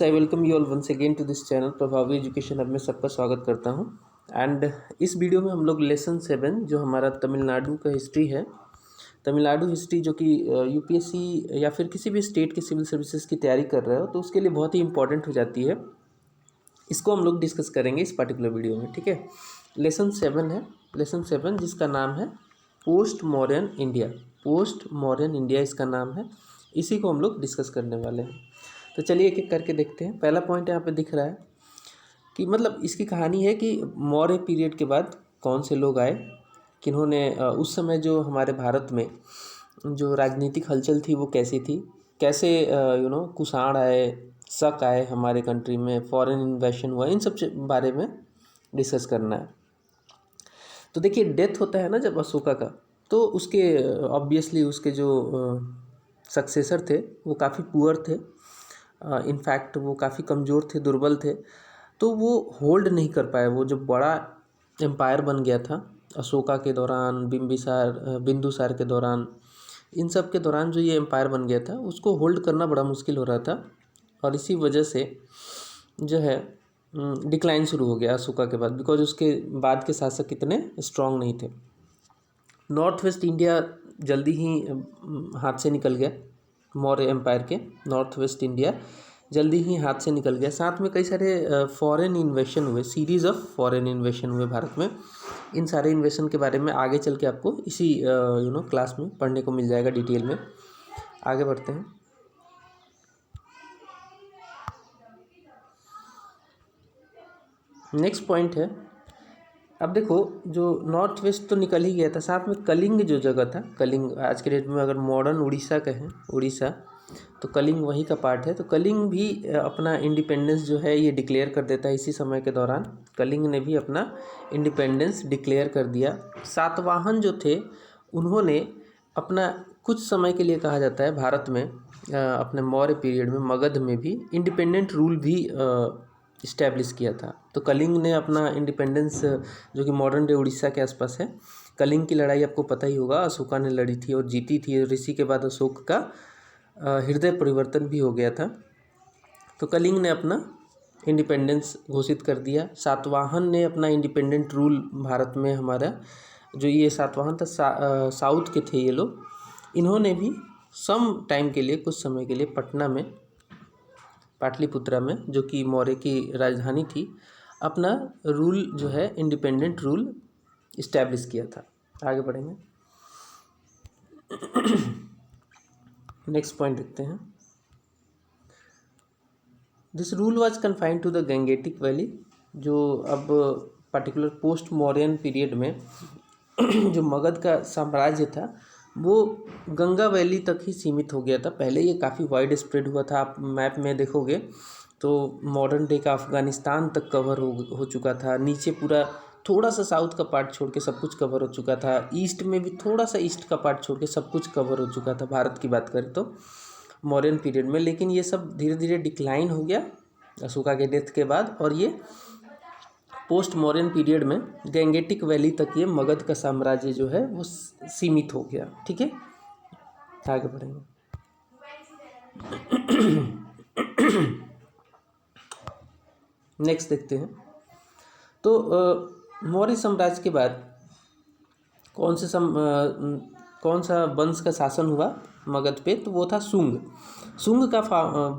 I welcome you all once again to this channel Prabhavi education hub में सबका स्वागत करता हूं। एंड इस वीडियो में हम लोग लेसन 7 जो हमारा तमिलनाडु का हिस्ट्री है, तमिलनाडु हिस्ट्री जो कि यूपीएससी या फिर किसी भी स्टेट के सिविल सर्विसेज की तैयारी कर रहे हो तो उसके लिए बहुत ही इंपॉर्टेंट हो जाती है। इसको हम लोग डिस्कस करेंगे इस पर्टिकुलर वीडियो में। ठीक है, लेसन 7 है, लेसन 7 जिसका नाम है post modern India. Post modern India इसका नाम है, इसी को हम लोग डिस्कस करने वाले हैं। तो चलिए एक एक करके देखते हैं। पहला पॉइंट यहाँ पे दिख रहा है कि मतलब इसकी कहानी है कि मौर्य पीरियड के बाद कौन से लोग आए, किन्होंने उस समय जो हमारे भारत में जो राजनीतिक हलचल थी वो कैसी थी, कैसे कुषाण आए, शक आए हमारे कंट्री में, फॉरेन इन्वेशन हुआ, इन सब बारे में डिस्कस करना है। तो देखिए डेथ होता है ना जब अशोका का, तो उसके ऑब्वियसली उसके जो सक्सेसर थे वो काफ़ी पुअर थे, इनफैक्ट वो काफ़ी कमज़ोर थे, दुर्बल थे। तो वो होल्ड नहीं कर पाए। वो जो बड़ा एम्पायर बन गया था अशोका के दौरान, बिंदुसार के दौरान, इन सब के दौरान जो ये एम्पायर बन गया था उसको होल्ड करना बड़ा मुश्किल हो रहा था। और इसी वजह से जो है डिक्लाइन शुरू हो गया अशोका के बाद, बिकॉज उसके बाद के शासक इतने स्ट्रांग नहीं थे। नॉर्थ वेस्ट इंडिया जल्दी ही हाथ से निकल गया, मौर्य एम्पायर के नॉर्थ वेस्ट इंडिया जल्दी ही हाथ से निकल गया। साथ में कई सारे फॉरेन इन्वेशन हुए, सीरीज़ ऑफ फॉरेन इन्वेशन हुए भारत में। इन सारे इन्वेशन के बारे में आगे चल के आपको इसी क्लास में पढ़ने को मिल जाएगा डिटेल में। आगे बढ़ते हैं। नेक्स्ट पॉइंट है, अब देखो जो नॉर्थ वेस्ट तो निकल ही गया था, साथ में कलिंग जो जगह था, कलिंग आज के डेट में अगर मॉडर्न उड़ीसा कहें, उड़ीसा, तो कलिंग वहीं का पार्ट है। तो कलिंग भी अपना इंडिपेंडेंस जो है ये डिक्लेयर कर देता है। इसी समय के दौरान कलिंग ने भी अपना इंडिपेंडेंस डिक्लेयर कर दिया। सातवाहन जो थे उन्होंने अपना कुछ समय के लिए कहा जाता है भारत में अपने मौर्य पीरियड में मगध में भी इंडिपेंडेंट रूल भी इस्टेब्लिश किया था। तो कलिंग ने अपना इंडिपेंडेंस जो कि मॉडर्न डे उड़ीसा के आसपास है, कलिंग की लड़ाई आपको पता ही होगा, अशोका ने लड़ी थी और जीती थी। और इसी के बाद अशोक का हृदय परिवर्तन भी हो गया था। तो कलिंग ने अपना इंडिपेंडेंस घोषित कर दिया। सातवाहन ने अपना इंडिपेंडेंट रूल भारत में, हमारा जो ये सातवाहन था साउथ के थे ये लोग, इन्होंने भी सम टाइम के लिए, कुछ समय के लिए पटना में, पाटलिपुत्रा में जो कि मौर्य की राजधानी थी, अपना रूल जो है इंडिपेंडेंट रूल इस्टेब्लिश किया था। आगे बढ़ेंगे। नेक्स्ट पॉइंट देखते हैं। This rule was confined to the Gangetic valley. जो अब पर्टिकुलर पोस्ट मौर्यन पीरियड में जो मगध का साम्राज्य था वो गंगा वैली तक ही सीमित हो गया था। पहले ये काफ़ी वाइड स्प्रेड हुआ था, आप मैप में देखोगे तो मॉडर्न डे का अफ़गानिस्तान तक कवर हो चुका था। नीचे पूरा थोड़ा सा साउथ का पार्ट छोड़ के सब कुछ कवर हो चुका था। ईस्ट में भी थोड़ा सा ईस्ट का पार्ट छोड़ के सब कुछ कवर हो चुका था भारत की बात करें तो मॉडर्न पीरियड में। लेकिन ये सब धीरे धीरे डिक्लाइन हो गया अशोका के डेथ के बाद, और ये पोस्ट मॉडर्न पीरियड में गंगेटिक वैली तक ये मगध का साम्राज्य जो है वो सीमित हो गया। ठीक है, आगे बढ़ेंगे। नेक्स्ट देखते हैं। तो मौर्य साम्राज्य के बाद कौन सा वंश का शासन हुआ मगध पे, तो वो था शुंग। शुंग का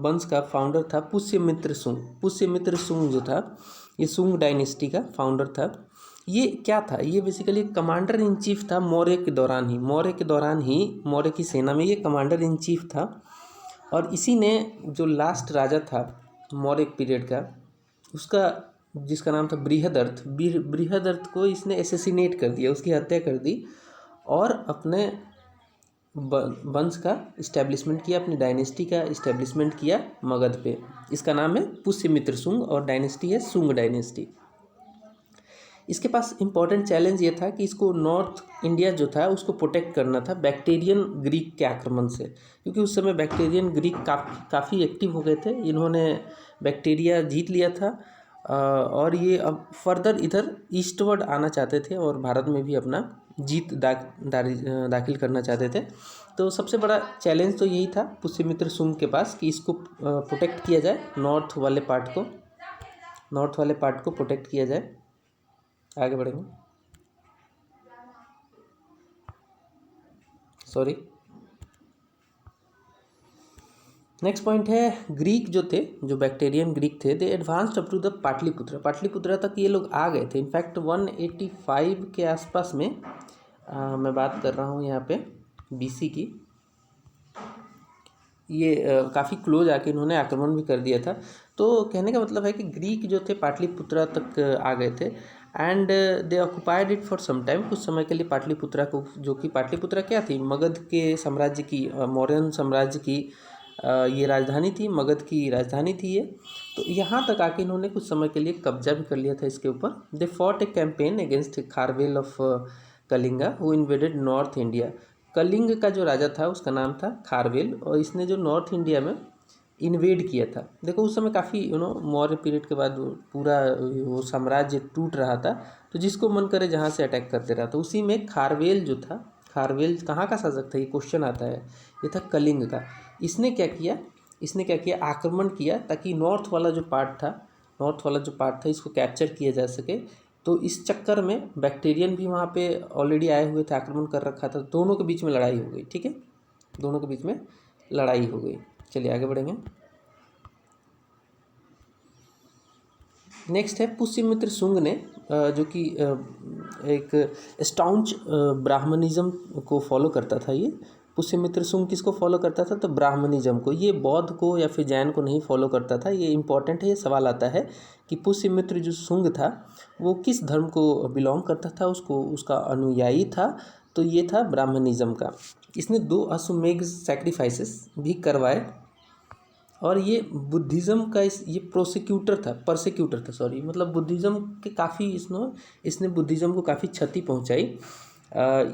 वंश का फाउंडर था पुष्यमित्र शुंग। पुष्यमित्र शुंग जो था ये शुंग डायनेस्टी का फाउंडर था। ये क्या था, ये बेसिकली कमांडर इन चीफ था मौर्य के दौरान ही मौर्य की सेना में ये कमांडर इन चीफ था। और इसी ने जो लास्ट राजा था मौर्य पीरियड का, उसका जिसका नाम था बृहदर्थ को इसने एसेसिनेट कर दिया, उसकी हत्या कर दी और अपने वंश का इस्टेब्लिशमेंट किया, अपनी डायनेस्टी का इस्टेब्लिशमेंट किया मगध पे। इसका नाम है पुष्यमित्र शुंग और डायनेस्टी है शुंग डायनेस्टी। इसके पास इम्पॉर्टेंट चैलेंज ये था कि इसको नॉर्थ इंडिया जो था उसको प्रोटेक्ट करना था बैक्टीरियन ग्रीक के आक्रमण से, क्योंकि उस समय बैक्टीरियन ग्रीक काफ़ी एक्टिव हो गए थे। इन्होंने बैक्टीरिया जीत लिया था और ये अब फर्दर इधर ईस्टवर्ड आना चाहते थे और भारत में भी अपना जीत दाखिल करना चाहते थे। तो सबसे बड़ा चैलेंज तो यही था पुष्यमित्र शुंग के पास कि इसको प्रोटेक्ट किया जाए, नॉर्थ वाले पार्ट को प्रोटेक्ट किया जाए। आगे बढ़ेंगे, सॉरी। नेक्स्ट पॉइंट है, ग्रीक जो थे, जो बैक्टेरियन ग्रीक थे, they advanced up to the Pataliputra तक ये लोग आ गए थे। इनफैक्ट 185 के आसपास में मैं बात कर रहा हूँ यहाँ पे BC की, ये काफ़ी क्लोज आके इन्होंने आक्रमण भी कर दिया था। तो कहने का मतलब है कि ग्रीक जो थे पाटलिपुत्रा तक आ गए थे and they occupied it for some time, कुछ समय के लिए पाटलिपुत्रा को, जो कि पाटलिपुत्रा क्या थी, मगध के साम्राज्य की, मौर्यन साम्राज्य की ये राजधानी थी, मगध की राजधानी थी ये। तो यहाँ तक आके इन्होंने कुछ समय के लिए कब्जा भी कर लिया था इसके ऊपर। They fought a campaign against Kharavela of Kalinga who invaded north India. Kalinga का जो राजा था उसका नाम था खारवेल, और इसने जो नॉर्थ इंडिया में इन्वेड किया था। देखो उस समय काफ़ी मौर्य पीरियड के बाद पूरा वो साम्राज्य टूट रहा था, तो जिसको मन करे जहाँ से अटैक करते रहा। तो उसी में खारवेल जो था, खारवेल कहाँ का शासक था, ये क्वेश्चन आता है। ये था कलिंग का। इसने क्या किया, आक्रमण किया ताकि नॉर्थ वाला जो पार्ट था इसको कैप्चर किया जा सके। तो इस चक्कर में बैक्टीरियन भी वहाँ पे ऑलरेडी आए हुए थे, आक्रमण कर रखा था, दोनों के बीच में लड़ाई हो गई। ठीक है, दोनों के बीच में लड़ाई हो गई। चलिए आगे बढ़ेंगे। नेक्स्ट है पुष्यमित्र शुंग ने, जो कि एक स्टाउंच ब्राह्मणिज्म को फॉलो करता था। ये पुष्यमित्र शुंग किसको फॉलो करता था, तो ब्राह्मणिज्म को। ये बौद्ध को या फिर जैन को नहीं फॉलो करता था। ये इंपॉर्टेंट है, ये सवाल आता है कि पुष्यमित्र जो शुंग था वो किस धर्म को बिलोंग करता था, उसका अनुयायी था। तो ये था ब्राह्मणिज्म का। इसने 2 अश्वमेध सैक्रिफाइसेस भी करवाए, और ये बुद्धिज़्म का ये परसिक्यूटर था, सॉरी, मतलब बुद्धिज़्म के काफ़ी इसने बुद्धिज़्म को काफ़ी क्षति पहुंचाई।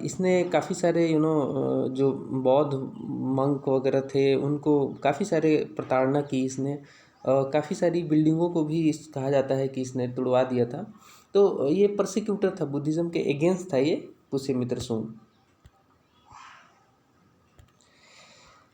इसने काफ़ी सारे जो बौद्ध मंक वगैरह थे उनको काफ़ी सारे प्रताड़ना की इसने। काफ़ी सारी बिल्डिंगों को भी कहा जाता है कि इसने तुड़वा दिया था। तो ये परसिक्यूटर था, बुद्धिज़्म के अगेंस्ट था ये Pushyamitra Shunga.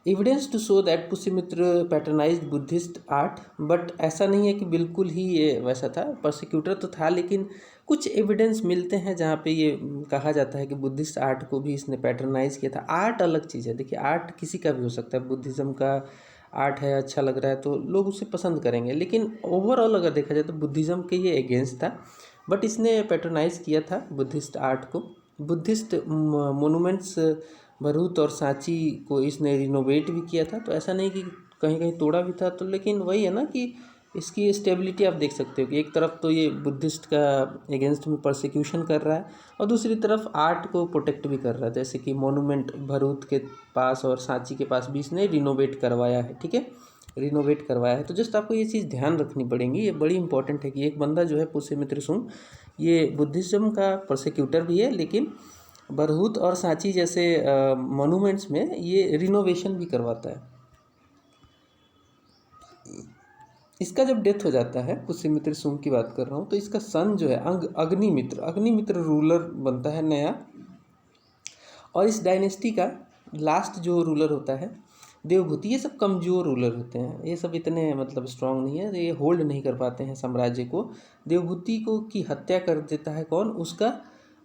Evidence to show that Pushyamitra patronised Buddhist art, but ऐसा नहीं है कि बिल्कुल ही ये वैसा था। परसिक्यूटर तो था, लेकिन कुछ एविडेंस मिलते हैं जहाँ पे ये कहा जाता है कि बुद्धिस्ट आर्ट को भी इसने पैटर्नाइज किया था। आर्ट अलग चीज़ है, देखिए आर्ट किसी का भी हो सकता है। बुद्धिज़्म का आर्ट है, अच्छा लग रहा है तो लोग उसे पसंद करेंगे, लेकिन ओवरऑल अगर देखा जाए तो बुद्धिज़्म के ये अगेंस्ट था। बट इसने पैटर्नाइज किया था बुद्धिस्ट आर्ट को। बुद्धिस्ट मोनूमेंट्स भरूच और सांची को इसने रिनोवेट भी किया था। तो ऐसा नहीं कि कहीं कहीं तोड़ा भी था। तो लेकिन वही है ना कि इसकी स्टेबिलिटी आप देख सकते हो कि एक तरफ तो ये बुद्धिस्ट का अगेंस्ट में परसिक्यूशन कर रहा है, और दूसरी तरफ आर्ट को प्रोटेक्ट भी कर रहा है। जैसे कि मोनूमेंट भरूच के पास और सांची के पास भी इसने रिनोवेट करवाया है। ठीक है, रिनोवेट करवाया है। तो जस्ट आपको ये चीज़ ध्यान रखनी पड़ेगी, ये बड़ी इंपॉर्टेंट है कि एक बंदा जो है पुष्यमित्र शुंग, ये बुद्धिज़्म का परसिक्यूटर भी है, लेकिन भरूच और सांची जैसे मोनूमेंट्स में ये रिनोवेशन भी करवाता है। इसका जब डेथ हो जाता है, पुष्यमित्र शुंग की बात कर रहा हूँ, तो इसका सन जो है अग्निमित्र रूलर बनता है नया। और इस डायनेस्टी का लास्ट जो रूलर होता है देवभूति। ये सब कमज़ोर रूलर होते हैं, ये सब इतने मतलब स्ट्रांग नहीं है, ये होल्ड नहीं कर पाते हैं साम्राज्य को। देवभूति को की हत्या कर देता है कौन, उसका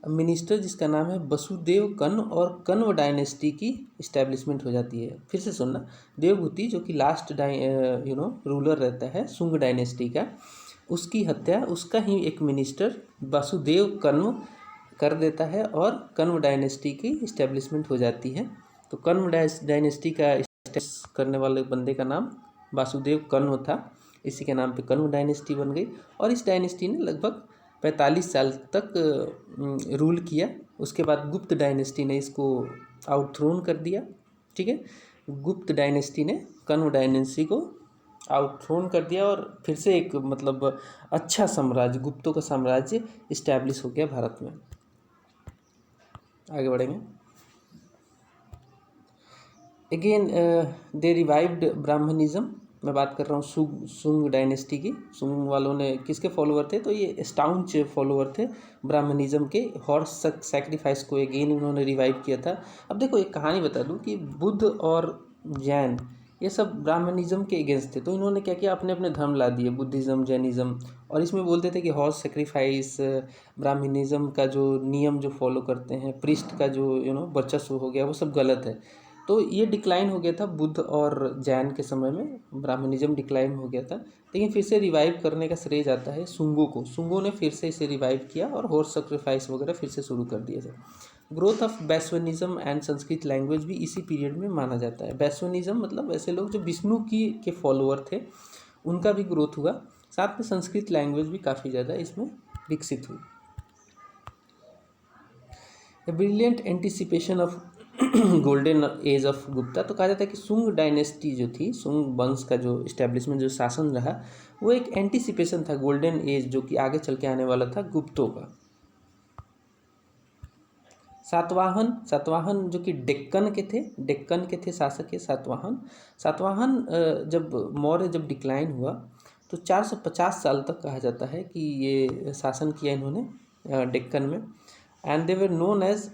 मिनिस्टर, जिसका नाम है वसुदेव कन्व, और कन्व डायनेस्टी की इस्टेब्लिशमेंट हो जाती है। फिर से सुनना, देवभूति जो कि लास्ट रूलर रहता है शुंग डायनेस्टी का, उसकी हत्या उसका ही एक मिनिस्टर वसुदेव कन्व कर देता है, और कन्व डायनेस्टी की इस्टेब्लिशमेंट हो जाती है। तो कन्व डायनेस्टी का इस्टेब्लिश करने वाले बंदे का नाम वासुदेव कन्व था, इसी के नाम पे कन्व डायनेस्टी बन गई। और इस डायनेस्टी ने लगभग 45 साल तक रूल किया। उसके बाद गुप्त डायनेस्टी ने इसको आउटथ्रोन कर दिया। ठीक है, गुप्त डायनेस्टी ने कन्व डायनेस्टी को आउटथ्रोन कर दिया, और फिर से एक मतलब अच्छा साम्राज्य, गुप्तों का साम्राज्य इस्टेब्लिश हो गया भारत में। आगे बढ़ेंगे। Again they revived Brahmanism. मैं बात कर रहा हूँ सुंग डायनेस्टी की। सुंग वालों ने किसके फॉलोअर थे, तो ये स्टाउंच फॉलोअर थे ब्राह्मणिज्म के। हॉर्स सैक्रिफाइस को अगेन उन्होंने रिवाइव किया था। अब देखो एक कहानी बता दूँ कि बुद्ध और जैन ये सब ब्राह्मणिज्म के अगेंस्ट थे, तो इन्होंने क्या किया, अपने अपने धर्म ला दिए, बुद्धिज़्म जैनिज़्म। और इसमें बोलते थे कि हॉर्स सेक्रीफाइस, ब्राह्मणिज्म का जो नियम जो फॉलो करते हैं, प्रीस्ट का जो वर्चस्व हो गया, वो सब गलत है। तो ये डिक्लाइन हो गया था बुद्ध और जैन के समय में, ब्राह्मणिज्म डिक्लाइन हो गया था। लेकिन फिर से रिवाइव करने का श्रेय जाता है सुंगों को। सुंगों ने फिर से इसे रिवाइव किया और हॉर्स सेक्रीफाइस वगैरह फिर से शुरू कर दिया था। Growth of Vaishnavism and Sanskrit language भी इसी पीरियड में माना जाता है। बैस्वनिज्म मतलब ऐसे लोग जो विष्णु की के फॉलोअर थे, उनका भी ग्रोथ हुआ। साथ में संस्कृत लैंग्वेज भी काफ़ी ज़्यादा इसमें विकसित हुई। A brilliant anticipation of golden age of Gupta. तो कहा जाता है कि सुंग डायनेस्टी जो थी, सुंग वंश का जो इस्टेब्लिशमेंट, जो शासन रहा, वो एक एंटिसिपेशन था गोल्डन एज जो कि आगे चल के आने वाला था गुप्तों का। सातवाहन जो कि डेक्कन के थे शासक के सातवाहन। जब मौर्य जब डिक्लाइन हुआ तो 450 साल तक कहा जाता है कि ये शासन किया इन्होंने डेक्कन में। And they were known as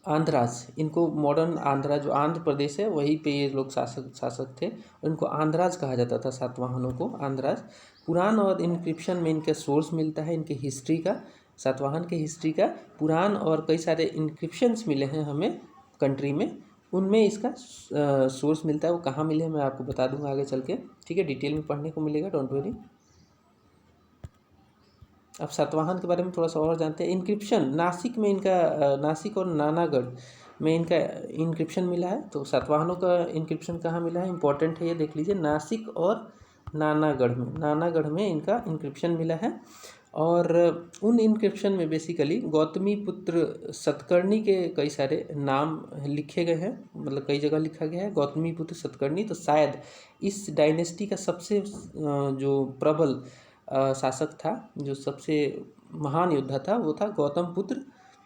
Andhras. इनको मॉडर्न आंध्रा, जो आंध्र प्रदेश है, वहीं पे ये लोग शासक थे, और इनको आंध्राज कहा जाता था, सातवाहनों को आंध्राज। पुराण और इनक्रिप्शन में इनका सोर्स मिलता है, इनके हिस्ट्री का, सातवाहन के हिस्ट्री का पुराण और कई सारे इनक्रिप्शंस मिले हैं हमें कंट्री में, उनमें इसका सोर्स मिलता है। वो कहाँ मिले मैं आपको बता दूंगा आगे चल के, ठीक है, डिटेल में पढ़ने को मिलेगा, डोंट वरी। अब सातवाहन के बारे में थोड़ा सा और जानते हैं। इनक्रिप्शन नासिक में इनका, नासिक और नानागढ़ में इनका इनक्रिप्शन मिला है। तो सातवाहनों का इनक्रिप्शन कहाँ मिला है, इंपॉर्टेंट है, ये देख लीजिए, नासिक और नानागढ़ में इनका इनक्रिप्शन मिला है। और उन इनक्रिप्शन में बेसिकली गौतमी पुत्र सतकर्णी के कई सारे नाम लिखे गए हैं, मतलब कई जगह लिखा गया है गौतमी पुत्र सतकर्णी। तो शायद इस डायनेस्टी का सबसे जो प्रबल शासक था, जो सबसे महान योद्धा था, वो था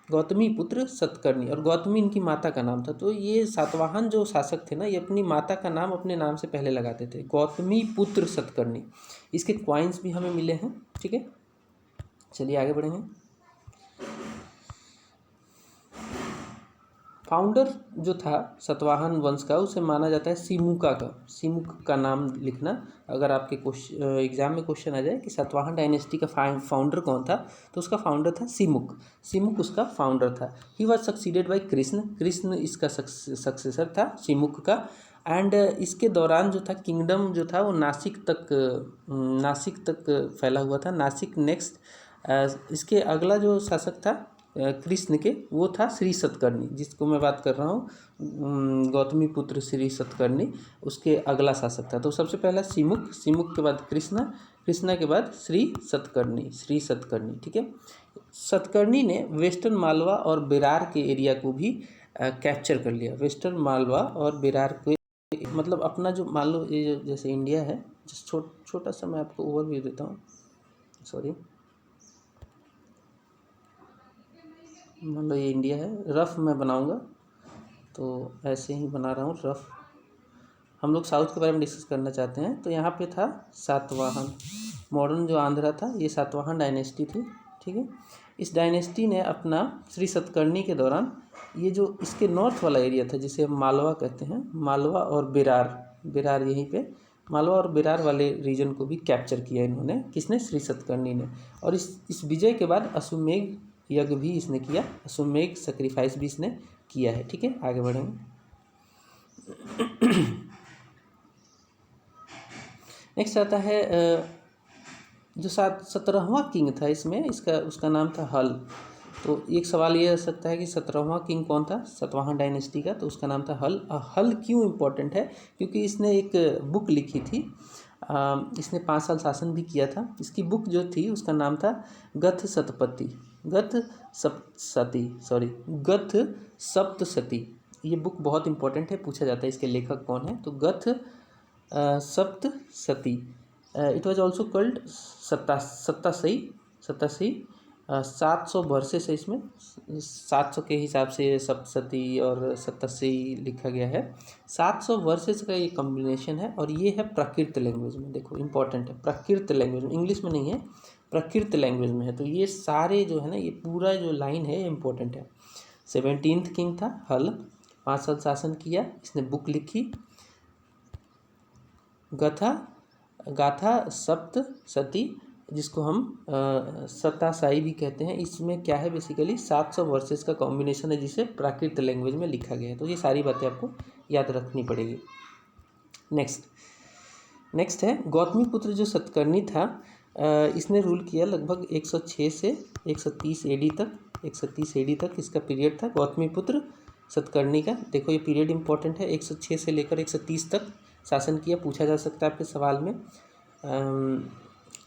गौतमी पुत्र सतकर्णी, और गौतमी इनकी माता का नाम था। तो ये सातवाहन जो शासक थे ना, ये अपनी माता का नाम अपने नाम से पहले लगाते थे, गौतमी पुत्र सतकर्णी। इसके क्वाइंस भी हमें मिले हैं, ठीक है। चलिए आगे बढ़ेंगे। फाउंडर जो था सतवाहन वंश का, उसे माना जाता है सिमुक का नाम लिखना। अगर आपके एग्जाम में क्वेश्चन आ जाए कि सतवाहन डायनेस्टी का फाउंडर कौन था, तो उसका फाउंडर था सिमुक उसका फाउंडर था। He was succeeded by Krishna इसका सक्सेसर था सिमुक का। एंड इसके दौरान जो था किंगडम जो था वो नासिक तक फैला हुआ था। नासिक नेक्स्ट। इसके अगला जो शासक था कृष्ण के, वो था श्री सतकर्णी, जिसको मैं बात कर रहा हूँ, गौतमी पुत्र श्री सतकर्णी, उसके अगला शासक था। तो सबसे पहला सिमुक के बाद कृष्णा के बाद श्री सतकर्णी, ठीक है। सतकर्णी ने वेस्टर्न मालवा और बेरार के एरिया को भी कैप्चर कर लिया। वेस्टर्न मालवा और बेरार को, मतलब अपना जो, मान लो ये जैसे इंडिया है, छोटा सा मैं आपको ओवरव्यू देता हूँ, सॉरी, मान लो ये इंडिया है, रफ मैं बनाऊंगा, तो ऐसे ही बना रहा हूँ रफ। हम लोग साउथ के बारे में डिस्कस करना चाहते हैं। तो यहाँ पे था सातवाहन, मॉडर्न जो आंध्रा था, ये सातवाहन डायनेस्टी थी, ठीक है। इस डायनेस्टी ने अपना श्री सतकर्णी के दौरान ये जो इसके नॉर्थ वाला एरिया था, जिसे हम मालवा कहते हैं, मालवा और बेरार यहीं पे, मालवा और बेरार वाले रीजन को भी कैप्चर किया इन्होंने, किसने, श्री सतकर्णी ने। और इस विजय के बाद अश्वमेध यज्ञ भी इसने किया, अश्वमेध सेक्रीफाइस भी इसने किया है, ठीक है। आगे बढ़ेंगे। नेक्स्ट आता है जो 17वां किंग था इसमें, उसका नाम था हल। तो एक सवाल ये आ सकता है कि 17वां किंग कौन था सतवाहन डायनेस्टी का, तो उसका नाम था हल। हल क्यों इम्पोर्टेंट है, क्योंकि इसने एक बुक लिखी थी, इसने 5 साल शासन भी किया था। इसकी बुक जो थी उसका नाम था गथ सप्तशती। ये बुक बहुत इंपॉर्टेंट है, पूछा जाता है इसके लेखक कौन है, तो गथ Saptashati. It was also called सत्तासी 700 वर्सेस है इसमें, 700 के हिसाब से सप्तशती और सप्तशती लिखा गया है। 700 वर्सेस का ये कॉम्बिनेशन है और ये है प्राकृत लैंग्वेज में। देखो इंपॉर्टेंट है, प्राकृत लैंग्वेज में, इंग्लिश में नहीं है, प्राकृत लैंग्वेज में है। तो ये सारे जो है ना, ये पूरा जो लाइन है इंपॉर्टेंट है। 17th किंग था हल, 5 साल शासन किया, इसने बुक लिखी गाथा सप्तशती, जिसको हम सताशाई भी कहते हैं। इसमें क्या है, बेसिकली 700 वर्सेस का कॉम्बिनेशन है जिसे प्राकृत लैंग्वेज में लिखा गया है। तो ये सारी बातें आपको याद रखनी पड़ेगी। नेक्स्ट है गौतमीपुत्र जो सतकर्णी था, इसने रूल किया लगभग 106 से 130 एडी तक। 130 एडी तक इसका पीरियड था गौतमीपुत्र सतकर्णी का। देखो ये पीरियड इंपॉर्टेंट है, 106 से लेकर 130 तक शासन किया, पूछा जा सकता है आपके सवाल में,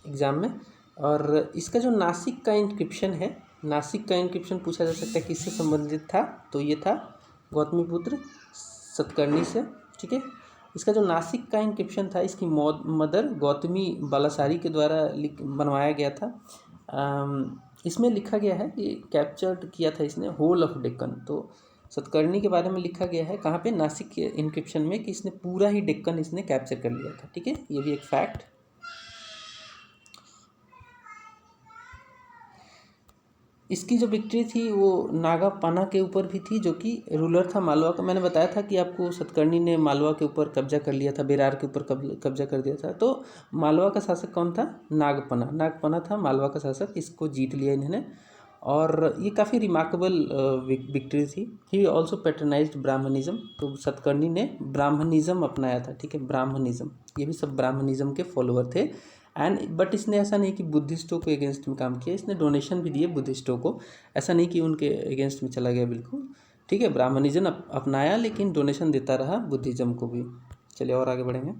एग्ज़ाम में। और इसका जो नासिक का इंक्रिप्शन है, नासिक का इंक्रिप्शन पूछा जा सकता है किससे संबंधित था, तो ये था गौतमीपुत्र सतकर्णी से, ठीक है। इसका जो नासिक का इंक्रिप्शन था, इसकी मदर गौतमी बालासारी के द्वारा बनवाया गया था। इसमें लिखा गया है कि कैप्चर्ड किया था इसने होल ऑफ डेक्कन। तो सतकर्णी के बारे में लिखा गया है कहाँ पे, नासिक के इंक्रिप्शन में, कि इसने पूरा ही डेक्कन इसने कैप्चर कर लिया था, ठीक है। ये भी एक फैक्ट। इसकी जो विक्ट्री थी वो नागापना के ऊपर भी थी, जो कि रूलर था मालवा का। मैंने बताया था कि आपको सतकर्णी ने मालवा के ऊपर कब्जा कर लिया था, बेरार के ऊपर कब्जा कर दिया था। तो मालवा का शासक कौन था, नागपना था मालवा का शासक, इसको जीत लिया इन्होंने। और ये काफ़ी रिमार्केबल विक्ट्री थी। He also patronised Brahmanism. तो सतकर्णी ने ब्राह्मणिज्म अपनाया था, ठीक है, ब्राह्मणिज्म। ये भी सब ब्राह्मणिज्म के फॉलोअर थे। बट इसने ऐसा नहीं कि बुद्धिस्टों के अगेंस्ट में काम किया, इसने डोनेशन भी दिए बुद्धिस्टों को। ऐसा नहीं कि उनके अगेंस्ट में चला गया बिल्कुल, ठीक है। ब्राह्मणिज्म अपनाया लेकिन डोनेशन देता रहा बुद्धिज्म को भी। चलिए और आगे बढ़ेंगे।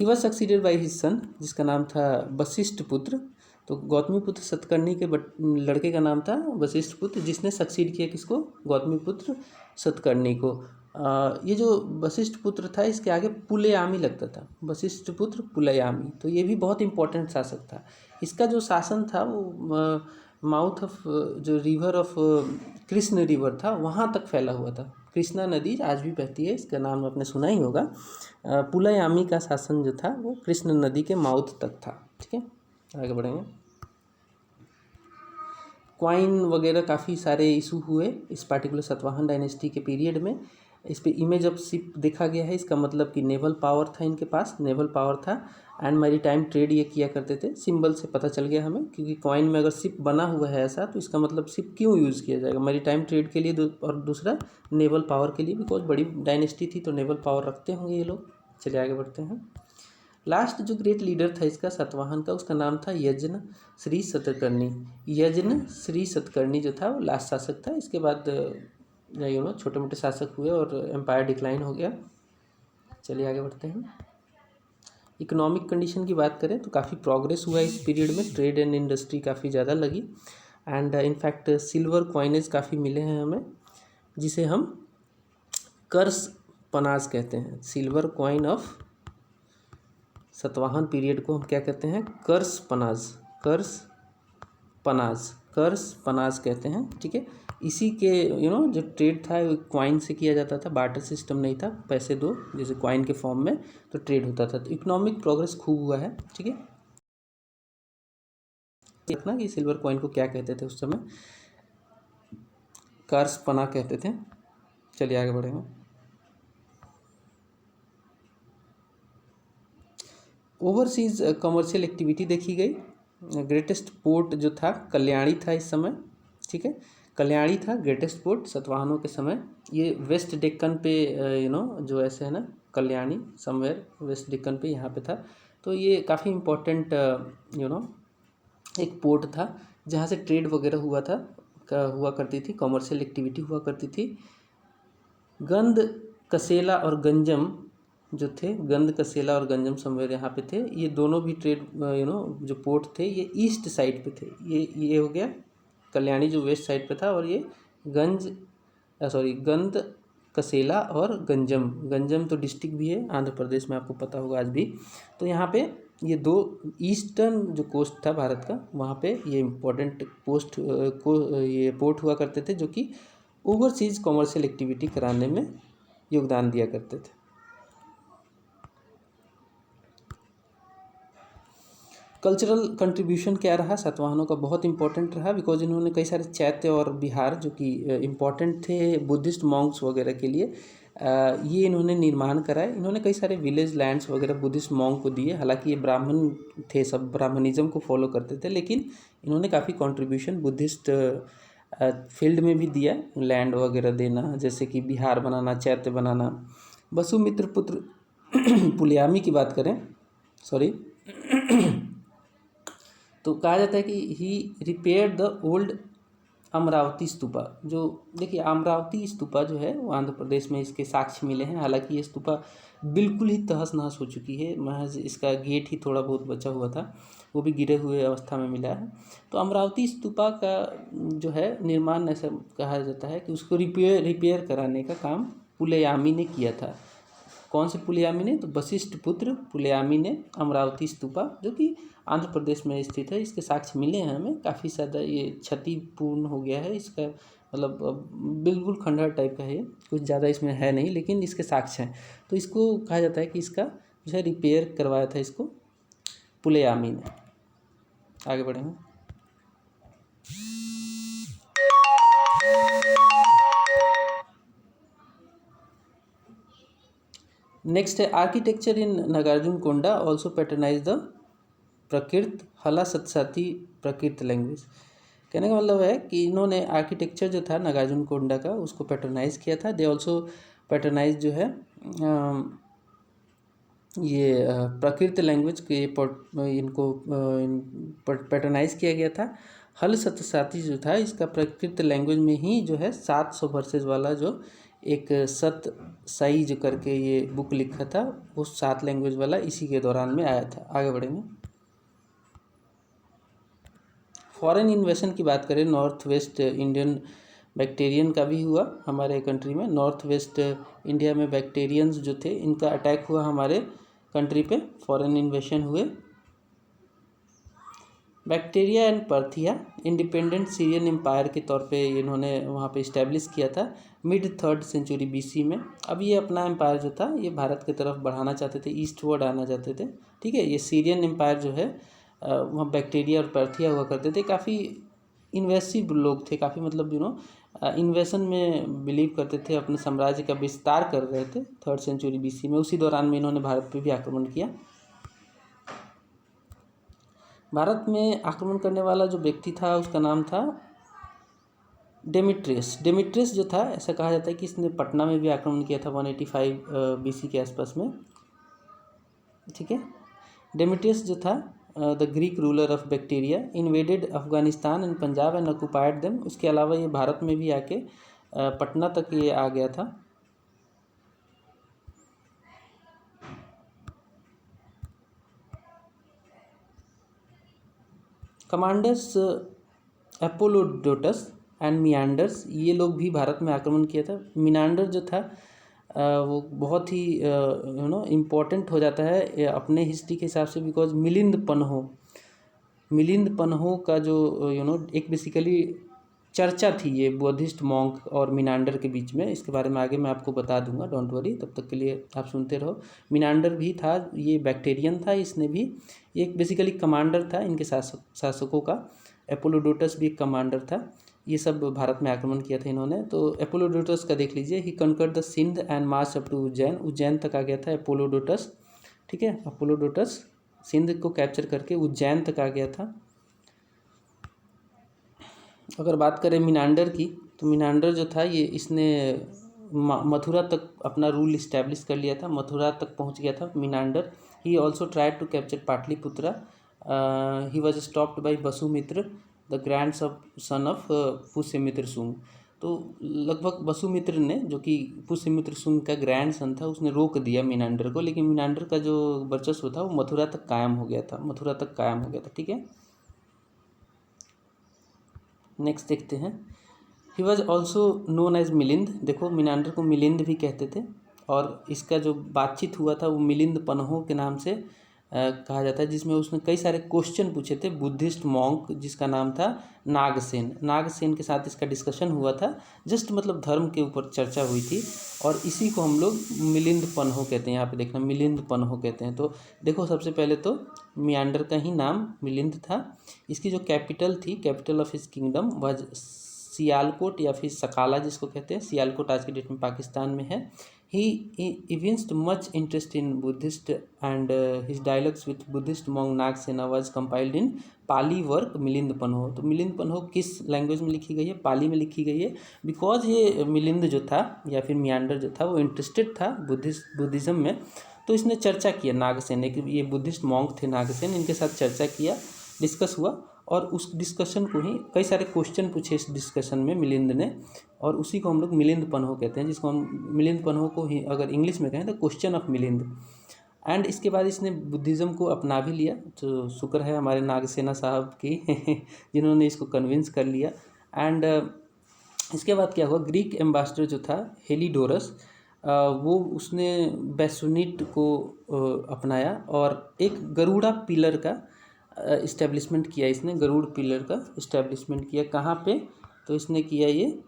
He was succeeded by his son, जिसका नाम था वशिष्ठ पुत्र। तो गौतमीपुत्र सतकर्णी के लड़के का नाम था वशिष्ठ पुत्र, जिसने सक्सीड किया किसको, गौतमीपुत्र सतकर्णी को। ये जो वशिष्ठ पुत्र था, इसके आगे पुलयामी लगता था, वशिष्ठ पुत्र पुलयामी। तो ये भी बहुत इंपॉर्टेंट शासक था। इसका जो शासन था वो माउथ ऑफ जो रिवर ऑफ कृष्ण रिवर था, वहाँ तक फैला हुआ था। कृष्णा नदी आज भी बहती है, इसका नाम आपने सुना ही होगा। पुलयामी का शासन जो था वो कृष्ण नदी के माउथ तक था, ठीक है। आगे बढ़ेंगे। क्वाइन वगैरह काफ़ी सारे इशू हुए इस पार्टिकुलर सातवाहन डायनेस्टी के पीरियड में। इस पे इमेज ऑफ शिप देखा गया है, इसका मतलब कि नेवल पावर था इनके पास, नेवल पावर था। एंड मैरीटाइम ट्रेड ये किया करते थे, सिंबल से पता चल गया हमें, क्योंकि कॉइन में अगर शिप बना हुआ है ऐसा, तो इसका मतलब शिप क्यों यूज़ किया जाएगा, मैरीटाइम ट्रेड के लिए और दूसरा नेवल पावर के लिए, बिकॉज बड़ी डायनेस्टी थी तो नेवल पावर रखते होंगे ये लोग। चलिए आगे बढ़ते हैं। लास्ट जो ग्रेट लीडर था इसका सातवाहन का, उसका नाम था यज्ञ श्री सतकर्णी। यज्ञ श्री सतकर्णी जो था वो लास्ट शासक था। इसके बाद छोटे मोटे शासक हुए और एम्पायर डिक्लाइन हो गया। चलिए आगे बढ़ते हैं। इकोनॉमिक कंडीशन की बात करें तो काफ़ी प्रोग्रेस हुआ इस पीरियड में, ट्रेड एंड इंडस्ट्री काफ़ी ज़्यादा लगी। एंड इनफैक्ट सिल्वर कॉइनेज काफ़ी मिले हैं हमें, जिसे हम कर्स पनाज कहते हैं। Silver coin of Satavahana period को हम क्या कहते हैं, कर्स पनाज कहते हैं, ठीक है। इसी के जो ट्रेड था वो क्वाइन से किया जाता था, बार्टर सिस्टम नहीं था, पैसे दो जैसे क्वाइन के फॉर्म में, तो ट्रेड होता था। तो इकोनॉमिक प्रोग्रेस खूब हुआ है, ठीक है। देखना कि सिल्वर कॉइन को क्या कहते थे उस समय, कर्स पना कहते थे। चलिए आगे बढ़ेंगे। ओवरसीज कमर्शियल एक्टिविटी देखी गई। ग्रेटेस्ट पोर्ट जो था कल्याणी था इस समय, ठीक है। कल्याणी था ग्रेटेस्ट पोर्ट सातवाहनों के समय। ये वेस्ट डेक्कन पे जो ऐसे है ना, कल्याणी समवेयर वेस्ट डेक्कन पे यहाँ पे था। तो ये काफ़ी इम्पोर्टेंट एक पोर्ट था जहाँ से ट्रेड वगैरह हुआ करती थी, कमर्शियल एक्टिविटी हुआ करती थी। गंध कसेला और गंजम जो थे, गंध कसेला और गंजम समवेयर यहाँ पे थे। ये दोनों भी ट्रेड जो पोर्ट थे ये ईस्ट साइड पे थे। ये हो गया कल्याणी जो वेस्ट साइड पे था, और ये गंध कसेला और गंजम तो डिस्ट्रिक्ट भी है आंध्र प्रदेश में, आपको पता होगा आज भी। तो यहाँ पे ये दो ईस्टर्न जो कोस्ट था भारत का, वहाँ पे ये इम्पोर्टेंट पोस्ट को ये पोर्ट हुआ करते थे, जो कि ओवरसीज़ कॉमर्शियल एक्टिविटी कराने में योगदान दिया करते थे। कल्चरल कंट्रीब्यूशन क्या रहा सातवाहनों का, बहुत इंपॉर्टेंट रहा, बिकॉज इन्होंने कई सारे चैत्य और विहार जो कि इम्पॉर्टेंट थे बुद्धिस्ट मॉन्क्स वगैरह के लिए, ये इन्होंने निर्माण कराए। इन्होंने कई सारे विलेज लैंड्स वगैरह बुद्धिस्ट मॉन्क को दिए। हालांकि ये ब्राह्मण थे, सब ब्राह्मणिज्म को फॉलो करते थे, लेकिन इन्होंने काफ़ी कंट्रीब्यूशन बुद्धिस्ट फील्ड में भी दिया, लैंड वगैरह देना, जैसे कि बिहार बनाना, चैत्य बनाना। वसुमित्र पुत्र पुलियामी की बात करें, सॉरी तो कहा जाता है कि he repair the old Amaravati stupa. जो देखिए अमरावती स्तूपा जो है वो आंध्र प्रदेश में इसके साक्ष्य मिले हैं। हालांकि ये स्तूपा बिल्कुल ही तहस नहस हो चुकी है, महज इसका गेट ही थोड़ा बहुत बचा हुआ था, वो भी गिरे हुए अवस्था में मिला है। तो अमरावती स्तूपा का जो है निर्माण ऐसा कहा जाता है कि उसको रिपेयर कराने का काम पुलयामी ने किया था। कौन से पुलयामी ने? तो वशिष्ठ पुत्र पुलयामी ने अमरावती स्तूपा, जो कि आंध्र प्रदेश में स्थित है, इसके साक्ष्य मिले हैं हमें। काफ़ी ज़्यादा ये क्षतिपूर्ण हो गया है, इसका मतलब बिल्कुल खंडहर टाइप का है, कुछ ज़्यादा इसमें है नहीं, लेकिन इसके साक्ष्य हैं। तो इसको कहा जाता है कि इसका जो है रिपेयर करवाया था इसको पुलयामी ने। आगे बढ़ेंगे। नेक्स्ट है architecture in Nagarjunakonda also patronise the Prakrit Hala सत्साती प्रकृत लैंग्वेज। कहने का मतलब है कि इन्होंने आर्किटेक्चर जो था नागार्जुन कोंडा का उसको पैटर्नाइज किया था। दे ऑल्सो पैटर्नाइज जो है ये प्रकृत लैंग्वेज के इनको पैटर्नाइज किया गया था। हल सत्साती जो था इसका प्रकृत लैंग्वेज में ही जो है 700 वर्सेज वाला जो एक सत साई जो करके ये बुक लिखा था, वो 7 लैंग्वेज वाला इसी के दौरान में आया था। आगे बढ़ेंगे। फॉरेन इन्वेशन की बात करें, नॉर्थ वेस्ट इंडियन बैक्टीरियन का भी हुआ हमारे कंट्री में। नॉर्थ वेस्ट इंडिया में बैक्टीरियंस जो थे इनका अटैक हुआ हमारे कंट्री पे, फॉरेन इन्वेशन हुए। Bactria and Parthia independent Syrian empire के तौर पे इन्होंने वहाँ पे इस्टेब्लिश किया था मिड 3rd सेंचुरी BC में। अब ये अपना एम्पायर जो था ये भारत की तरफ बढ़ाना चाहते थे, ईस्टवर्ड आना चाहते थे। ठीक है, ये सीरियन एम्पायर जो है वहाँ बैक्टीरिया और पर्थिया हुआ करते थे। काफ़ी इन्वेसिव लोग थे, काफ़ी मतलब इन्वेशन में बिलीव करते थे, अपने साम्राज्य का विस्तार कर रहे थे 3rd सेंचुरी BC में। उसी दौरान में इन्होंने भारत पे भी आक्रमण किया। भारत में आक्रमण करने वाला जो व्यक्ति था उसका नाम था डेमिट्रियस। डेमिट्रियस जो था ऐसा कहा जाता है कि इसने पटना में भी आक्रमण किया था 185 BC के आसपास में। ठीक है, डेमिट्रियस जो था the Greek ruler of bacteria invaded Afghanistan and Punjab and occupied them. उसके अलावा ये भारत में भी आके पटना तक ये आ गया था। कमांडर्स एपोलोडोटस एंड मियांडर्स, ये लोग भी भारत में आक्रमण किया था। मिनांडर जो था वो बहुत ही इम्पोर्टेंट हो जाता है अपने हिस्ट्री के हिसाब से, बिकॉज मिलिंद पन्हो का जो एक बेसिकली चर्चा थी ये बुद्धिस्ट मॉन्क और मिनांडर के बीच में। इसके बारे में आगे मैं आपको बता दूंगा, डोंट वरी, तब तक के लिए आप सुनते रहो। मिनांडर भी था, ये बैक्टीरियन था, इसने भी एक बेसिकली कमांडर था इनके शासकों का। एपोलोडोटस भी एक कमांडर था। ये सब भारत में आक्रमण किया था इन्होंने। तो एपोलोडोटस का देख लीजिए, he conquer the Sindh and march up to Ujjain. Ujjain तक आ गया था एपोलोडोटस। ठीक है, एपोलोडोटस सिंध को कैप्चर करके उज्जैन तक आ गया था। अगर बात करें मिनांडर की, तो मिनांडर जो था ये इसने मथुरा तक अपना रूल इस्टेब्लिश कर लिया था, मथुरा तक पहुंच गया था Menander. He also tried to capture Pataliputra. He was stopped by Vasumitra the grandson of Pushyamitra Shunga. तो लगभग वसुमित्र ने, जो कि पुष्यमित्र सुंग का ग्रैंड सन था, उसने रोक दिया मिनांडर को, लेकिन मिनांडर का जो वर्चस्व था वो मथुरा तक कायम हो गया था। ठीक है, नेक्स्ट देखते हैं। He was also known as Milind. देखो मिनांडर को मिलिंद भी कहते थे, और इसका जो बातचीत हुआ था वो मिलिंद पन्हो के नाम से कहा जाता है, जिसमें उसने कई सारे क्वेश्चन पूछे थे बुद्धिस्ट मॉन्क जिसका नाम था नागसेन। नागसेन के साथ इसका डिस्कशन हुआ था, जस्ट मतलब धर्म के ऊपर चर्चा हुई थी, और इसी को हम लोग मिलिंद पन्हो कहते हैं। यहाँ पे देखना मिलिंद पन्हो कहते हैं। तो देखो सबसे पहले तो मियांडर का ही नाम मिलिंद था। इसकी जो कैपिटल थी, कैपिटल ऑफ हिज किंगडम वह सियालकोट या फिर सकाला जिसको कहते हैं, सियालकोट आज की डेट में पाकिस्तान में है। He evinced much interest in Buddhist and his dialogues with Buddhist monk Nagsena was compiled in Pali work Milinda Panho. तो मिलिंद पन्हो किस लैंग्वेज में लिखी गई है? पाली में लिखी गई है। बिकॉज ये मिलिंद जो था या फिर मियांडर जो था वो इंटरेस्टेड था बुद्धिज़्म में, तो इसने चर्चा किया नागसेन ने, कि ये बुद्धिस्ट मॉन्क थे नागसेन, इनके साथ चर्चा किया, डिस्कस हुआ, और उस डिस्कशन को ही कई सारे क्वेश्चन पूछे इस डिस्कशन में मिलिंद ने, और उसी को हम लोग मिलिंद पन्हो कहते हैं, जिसको हम मिलिंद पन्हो को ही अगर इंग्लिश में कहें तो क्वेश्चन ऑफ मिलिंद। एंड इसके बाद इसने बुद्धिज़्म को अपना भी लिया, तो शुक्र है हमारे नागसेना साहब की जिन्होंने इसको कन्विंस कर लिया। एंड इसके बाद क्या हुआ, ग्रीक एम्बेसडर जो था हेलीडोरस, वो उसने बैसोनिट को अपनाया और एक गरुड़ा पिलर का इस्टेब्लिशमेंट किया। इसने गरुड़ पिलर का इस्टेब्लिशमेंट किया। कहाँ पे? तो इसने किया ये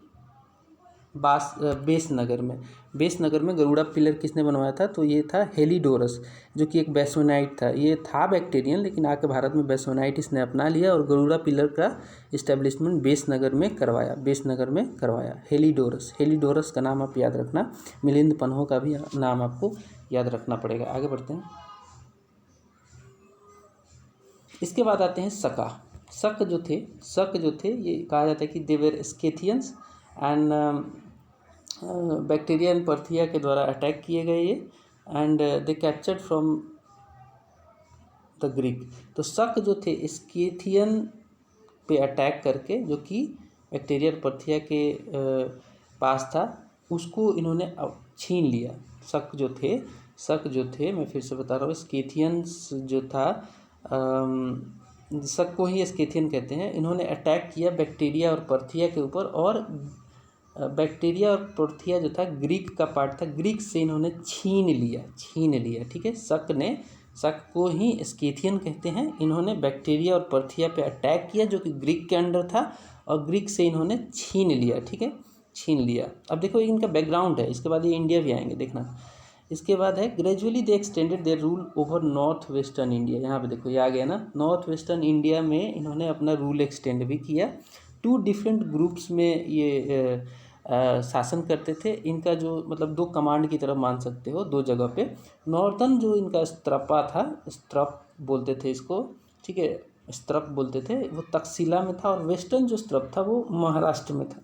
बेस नगर में। बेस नगर में गरुड़ा पिलर किसने बनवाया था? तो ये था हेलीडोरस, जो कि एक बैसोनाइट था। ये था बैक्टीरियन, लेकिन आके भारत में बैसोनाइट इसने अपना लिया और गरुड़ा पिलर का इस्टेब्लिशमेंट बेस नगर में करवाया। बेस नगर में करवाया हेलीडोरस। हेलीडोरस का नाम आप याद रखना, मिलिंद पन्हो का भी नाम आपको याद रखना पड़ेगा। आगे बढ़ते हैं। इसके बाद आते हैं सका। शक जो थे ये कहा जाता है कि दे वर स्केथियंस एंड बैक्टीरिया एंड पर्थिया के द्वारा अटैक किए गए ये, and they captured from the Greek. तो शक जो थे स्केथियन पे अटैक करके, जो कि बैक्टीरिया और पर्थिया के पास था, उसको इन्होंने छीन लिया। शक जो थे मैं फिर से बता रहा हूँ, स्केथियंस जो था, शक को ही स्केथियन कहते हैं। इन्होंने अटैक किया बैक्टीरिया और पर्थिया के ऊपर, और बैक्टीरिया और पर्थिया जो था ग्रीक का पार्ट था, ग्रीक से इन्होंने छीन लिया। ठीक है, शक को ही स्केथियन कहते हैं। इन्होंने बैक्टीरिया और पर्थिया पे अटैक किया जो कि ग्रीक के अंडर था, और ग्रीक से इन्होंने छीन लिया। ठीक है, छीन लिया। अब देखो इनका बैकग्राउंड है, इसके बाद ये इंडिया भी आएंगे, देखना। इसके बाद है gradually they extended their rule over north western India. यहाँ पे देखो ये आ गया ना, नॉर्थ वेस्टर्न इंडिया में इन्होंने अपना रूल एक्सटेंड भी किया। 2 डिफरेंट ग्रुप्स में ये शासन करते थे। इनका जो मतलब 2 कमांड की तरह मान सकते हो, 2 जगह पे। नॉर्थन जो इनका स्त्रपा था, स्त्रप बोलते थे इसको, ठीक है, स्त्रप बोलते थे, वो तक्षशिला में था, और वेस्टर्न जो स्त्रप था वो महाराष्ट्र में था।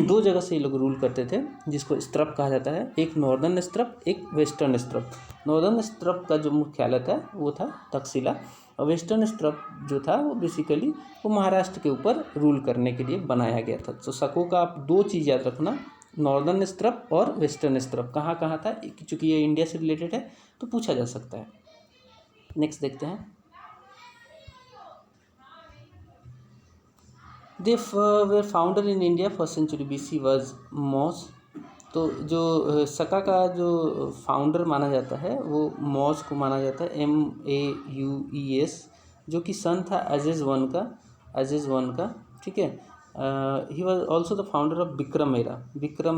2 जगह से ये लोग रूल करते थे, जिसको स्त्रप कहा जाता है। एक नॉर्दर्न स्त्रप, एक वेस्टर्न स्त्रप। नॉर्दर्न स्त्रप का जो मुख्यालय था वो था तक्षशिला, और वेस्टर्न स्त्रप जो था वो बेसिकली वो महाराष्ट्र के ऊपर रूल करने के लिए बनाया गया था। तो शकों का आप 2 चीज़ याद रखना, नॉर्दर्न स्त्रप और वेस्टर्न स्त्रप कहाँ कहाँ था, चूँकि ये इंडिया से रिलेटेड है तो पूछा जा सकता है। नेक्स्ट देखते हैं। They were founder in India first century BC was Maues. तो जो सका का जो फाउंडर माना जाता है वो मॉस को माना जाता है, MAUES, जो कि सन था अजेज वन का। ठीक है, ही was also the founder of Vikram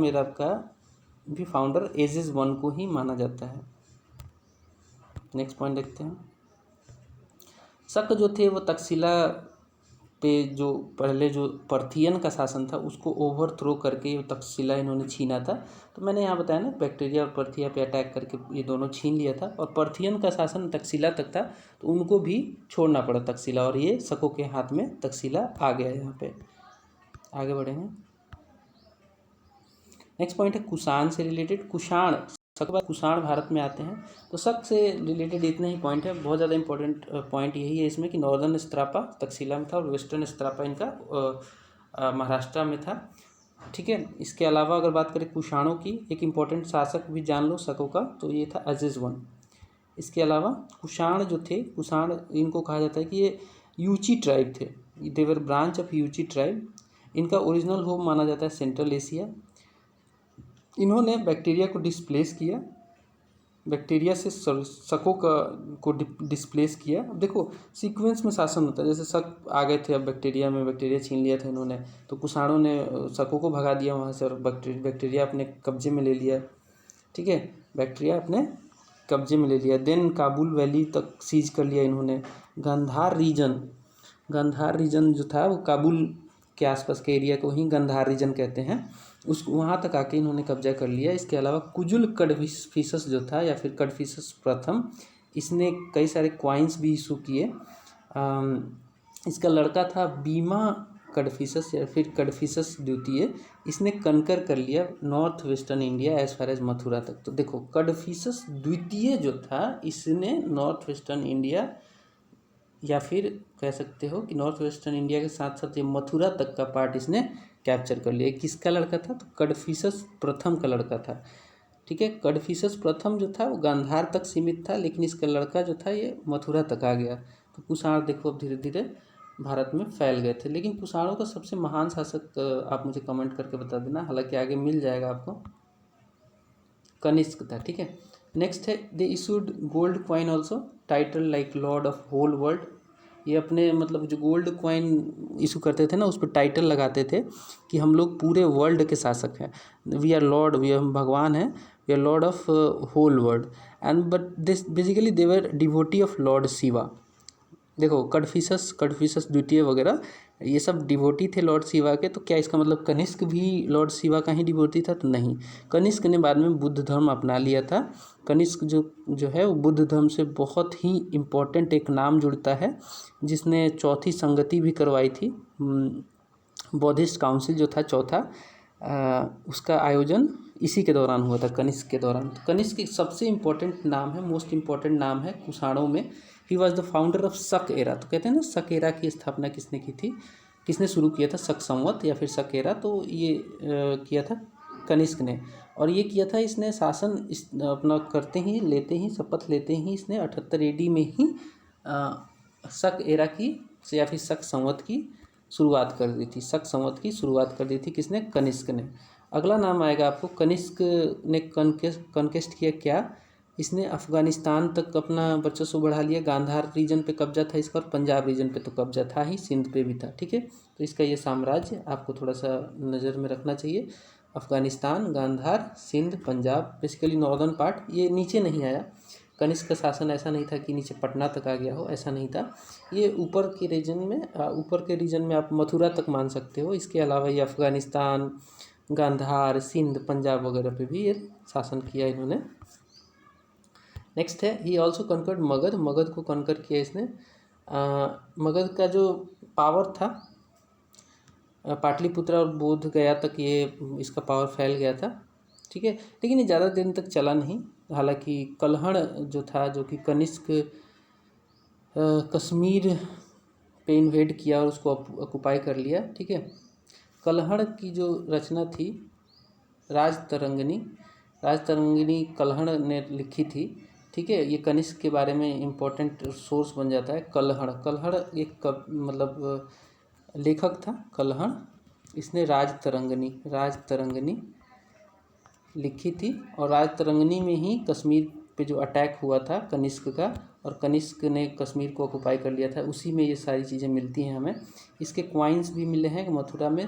era का भी फाउंडर एजेज वन को ही माना जाता है। नेक्स्ट पॉइंट देखते हैं। शक जो थे वो तक्षशिला पे जो पहले जो पर्थियन का शासन था उसको ओवरथ्रो करके तक्षशिला इन्होंने छीना था। तो मैंने यहाँ बताया ना, बैक्टीरिया और पर्थिया पे अटैक करके ये दोनों छीन लिया था, और पर्थियन का शासन तक्षशिला तक था, तो उनको भी छोड़ना पड़ा तक्षशिला, और ये शकों के हाथ में तक्षशिला आ गया। यहाँ पे आगे बढ़ेंगे। नेक्स्ट पॉइंट है कुषाण से रिलेटेड। कुषाण भारत में आते हैं। तो शक से रिलेटेड इतने ही पॉइंट है, बहुत ज़्यादा इंपॉर्टेंट पॉइंट यही है इसमें कि नॉर्दर्न स्त्रापा तक्षशिला में था और वेस्टर्न स्त्रापा इनका महाराष्ट्र में था। ठीक है, इसके अलावा अगर बात करें कुषाणों की, एक इम्पॉर्टेंट शासक भी जान लो शकों का, तो ये था अजेज वन। इसके अलावा कुषाण जो थे, कुषाण इनको कहा जाता है कि ये यूची ट्राइब थे, देवर ब्रांच ऑफ यूची ट्राइब। इनका ओरिजिनल होम माना जाता है सेंट्रल एशिया। इन्होंने बैक्टीरिया को डिस्प्लेस किया, बैक्टीरिया से शकों को डिस्प्लेस किया। अब देखो सीक्वेंस में शासन होता है, जैसे शक आ गए थे, अब बैक्टीरिया में बैक्टीरिया छीन लिया था इन्होंने, तो कुषाणों ने शकों को भगा दिया वहाँ से और बैक्टीरिया अपने कब्जे में ले लिया। ठीक है, बैक्टीरिया अपने कब्जे में ले लिया। देन काबुल वैली तक सीज कर लिया इन्होंने। गांधार रीजन जो था वो काबुल के आसपास के एरिया को ही गांधार रीजन कहते हैं, उस वहाँ तक आके इन्होंने कब्जा कर लिया। इसके अलावा कुजुल कडफिसस जो था या फिर कडफिसस प्रथम, इसने कई सारे क्वाइंस भी इशू किए। इसका लड़का था बीमा कडफिसस या फिर कडफिसस द्वितीय, इसने कनकर कर लिया north western India as far as Mathura तक। तो देखो कडफिसस द्वितीय जो था इसने नॉर्थ वेस्टर्न इंडिया या फिर कह सकते हो कि नॉर्थ वेस्टर्न इंडिया के साथ साथ ये मथुरा तक का पार्ट इसने कैप्चर कर लिया। किसका लड़का था? तो कडफिसस प्रथम का लड़का था। ठीक है, कडफिसस प्रथम जो था वो गांधार तक सीमित था, लेकिन इसका लड़का जो था ये मथुरा तक आ गया। तो कुषाण देखो अब धीरे धीरे भारत में फैल गए थे। लेकिन कुषाणों का सबसे महान शासक आप मुझे कमेंट करके बता देना, हालांकि आगे मिल जाएगा आपको, कनिष्क था। ठीक है, नेक्स्ट है they issued gold coin also title like lord of whole world. ये अपने मतलब जो गोल्ड कॉइन इशू करते थे ना, उस पर टाइटल लगाते थे कि हम लोग पूरे वर्ल्ड के शासक हैं, वी आर लॉर्ड, वी हम भगवान हैं, we are lord of whole world and but this basically they were devotee of lord Shiva. देखो कडफिसस द्वितीय वगैरह ये सब डिवोटी थे लॉर्ड शिवा के। तो क्या इसका मतलब कनिष्क भी लॉर्ड शिवा का ही डिवोटी था? तो नहीं, कनिष्क ने बाद में बुद्ध धर्म अपना लिया था। कनिष्क जो है वो बुद्ध धर्म से बहुत ही इम्पोर्टेंट एक नाम जुड़ता है, जिसने चौथी संगति भी करवाई थी। बौद्धिस्ट काउंसिल जो था चौथा, उसका आयोजन इसी के दौरान हुआ था, कनिष्क के दौरान। तो कनिष्क सबसे इम्पोर्टेंट नाम है, मोस्ट इम्पोर्टेंट नाम है कुषाणों में। He was the founder of शक एरा। तो कहते हैं ना शक एरा की स्थापना किसने की थी, किसने शुरू किया था? शक संवत या फिर शक एरा। तो ये किया था कनिष्क ने, और ये किया था इसने शासन अपना करते ही लेते ही शपथ लेते ही इसने 78 AD में ही शक एरा की या फिर शक संवत की शुरुआत कर दी थी। शक संवत की शुरुआत कर दी थी किसने? कनिष्क ने। अगला नाम आएगा आपको, कनिष्क ने कॉन्केस्ट किया क्या? इसने अफ़गानिस्तान तक अपना वर्चस्व बढ़ा लिया। गांधार रीजन पे कब्जा था इसका, और पंजाब रीजन पे तो कब्जा था ही, सिंध पे भी था। ठीक है, तो इसका ये साम्राज्य आपको थोड़ा सा नज़र में रखना चाहिए। Afghanistan, Gandhara, Sindh, Punjab, basically northern part, ये नीचे नहीं आया। कनिष्क का शासन ऐसा नहीं था कि नीचे पटना तक आ गया हो, ऐसा नहीं था। ये ऊपर के रीजन में आप मथुरा तक मान सकते हो। इसके अलावा ये अफ़गानिस्तान, गांधार, सिंध, पंजाब वगैरह पे भी ये शासन किया इन्होंने। नेक्स्ट है he also conquered Magadha. Magadha को कॉन्कर किया इसने। मगध का जो पावर था पाटलिपुत्र और बोध गया तक ये इसका पावर फैल गया था। ठीक है, लेकिन ये ज़्यादा दिन तक चला नहीं। हालांकि कल्हण जो था, जो कि कनिष्क कश्मीर पे इन्वेड किया और उसको ऑक्युपाई कर लिया। ठीक है, कल्हण की जो रचना थी राजतरंगिणी कल्हण ने लिखी थी। ठीक है, ये कनिष्क के बारे में इम्पोर्टेंट सोर्स बन जाता है। कल्हण एक मतलब लेखक था कल्हण, इसने राजतरंगिणी लिखी थी, और राजतरंगिणी में ही कश्मीर पे जो अटैक हुआ था कनिष्क का, और कनिष्क ने कश्मीर को ऑक्युपाई कर लिया था, उसी में ये सारी चीज़ें मिलती हैं हमें। इसके क्वाइंस भी मिले हैं मथुरा में,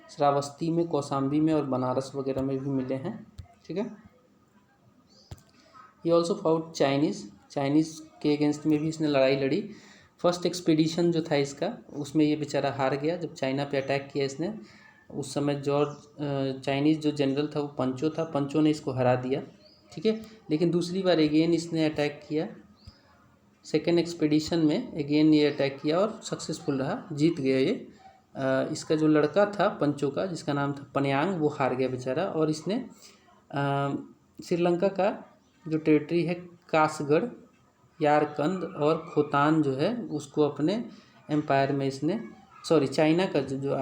श्रावस्ती में, कौशाम्बी में और बनारस वगैरह में भी मिले हैं। ठीक है, ये ऑल्सो फाउट चाइनीज़ के अगेंस्ट में भी इसने लड़ाई लड़ी। फर्स्ट एक्सपीडिशन जो था इसका, उसमें ये बेचारा हार गया जब चाइना पे अटैक किया इसने। उस समय चाइनीज़ जो जनरल था वो पंचो ने इसको हरा दिया। ठीक है, लेकिन दूसरी बार अगेन इसने अटैक किया। सेकेंड एक्सपीडिशन में अगेन ये अटैक किया और सक्सेसफुल रहा, जीत गया ये। इसका जो लड़का था पंचो का, जिसका नाम था पन्यांग, वो हार गया बेचारा, और इसने श्रीलंका का जो टेरिटरी है कासगढ़, यारकंद और खोतान जो है उसको अपने एम्पायर में इसने, चाइना का जो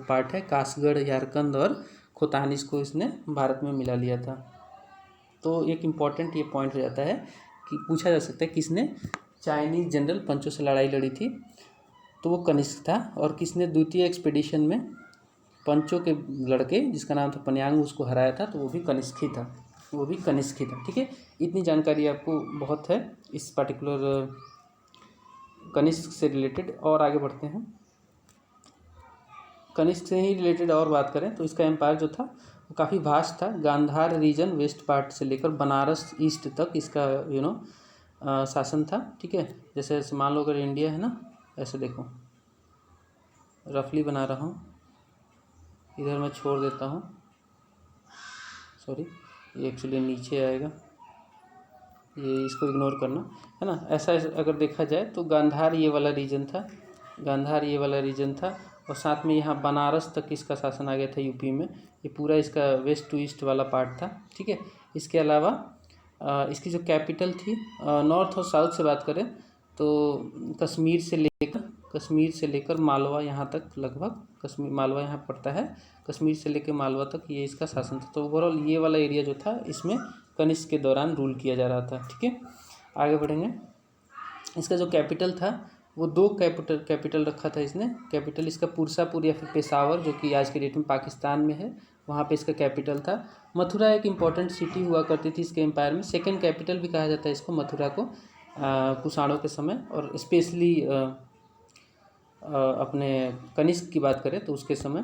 पार्ट है कासगढ़, यारकंद और खोतान, इसको इसने भारत में मिला लिया था। तो एक इम्पॉर्टेंट ये पॉइंट हो जाता है कि पूछा जा सकता है किसने चाइनीज़ जनरल पंचो से लड़ाई लड़ी थी, तो वो कनिष्क था। और किसने द्वितीय एक्सपीडिशन में पंचो के लड़के जिसका नाम था पन्यांग उसको हराया था, तो वो भी कनिष्क ही था। वो भी कनिष्क ही था। ठीक है, इतनी जानकारी आपको बहुत है इस पर्टिकुलर कनिष्क से रिलेटेड। और आगे बढ़ते हैं, कनिष्क से ही रिलेटेड और बात करें तो इसका एम्पायर जो था वो काफ़ी वास्ट था। गांधार रीजन वेस्ट पार्ट से लेकर बनारस ईस्ट तक इसका शासन था। ठीक है, जैसे मान लो अगर इंडिया है ना, ऐसे देखो रफली बना रहा हूँ, इधर मैं छोड़ देता हूँ, सॉरी ये एक्चुअली नीचे आएगा, ये इसको इग्नोर करना है ना। ऐसा अगर देखा जाए तो गांधार ये वाला रीजन था, गांधार ये वाला रीजन था, और साथ में यहाँ बनारस तक इसका शासन आ गया था यूपी में। ये पूरा इसका वेस्ट टू ईस्ट वाला पार्ट था। ठीक है, इसके अलावा इसकी जो कैपिटल थी, नॉर्थ और साउथ से बात करें तो कश्मीर से लेकर मालवा यहाँ तक, लगभग कश्मीर मालवा यहाँ पड़ता है, कश्मीर से लेकर मालवा तक ये इसका शासन था। तो ओवरऑल ये वाला एरिया जो था इसमें कनिष्क के दौरान रूल किया जा रहा था। ठीक है, आगे बढ़ेंगे। इसका जो कैपिटल था वो दो कैपिटल रखा था इसने। कैपिटल इसका पुरसापुर या फिर पेशावर, जो कि आज के डेट में पाकिस्तान में है, वहाँ पे इसका कैपिटल था। मथुरा एक इम्पॉर्टेंट सिटी हुआ करती थी इसके एम्पायर में, सेकंड कैपिटल भी कहा जाता है इसको, मथुरा को, कुषाणों के समय, और स्पेशली अपने कनिष्क की बात करें तो उसके समय।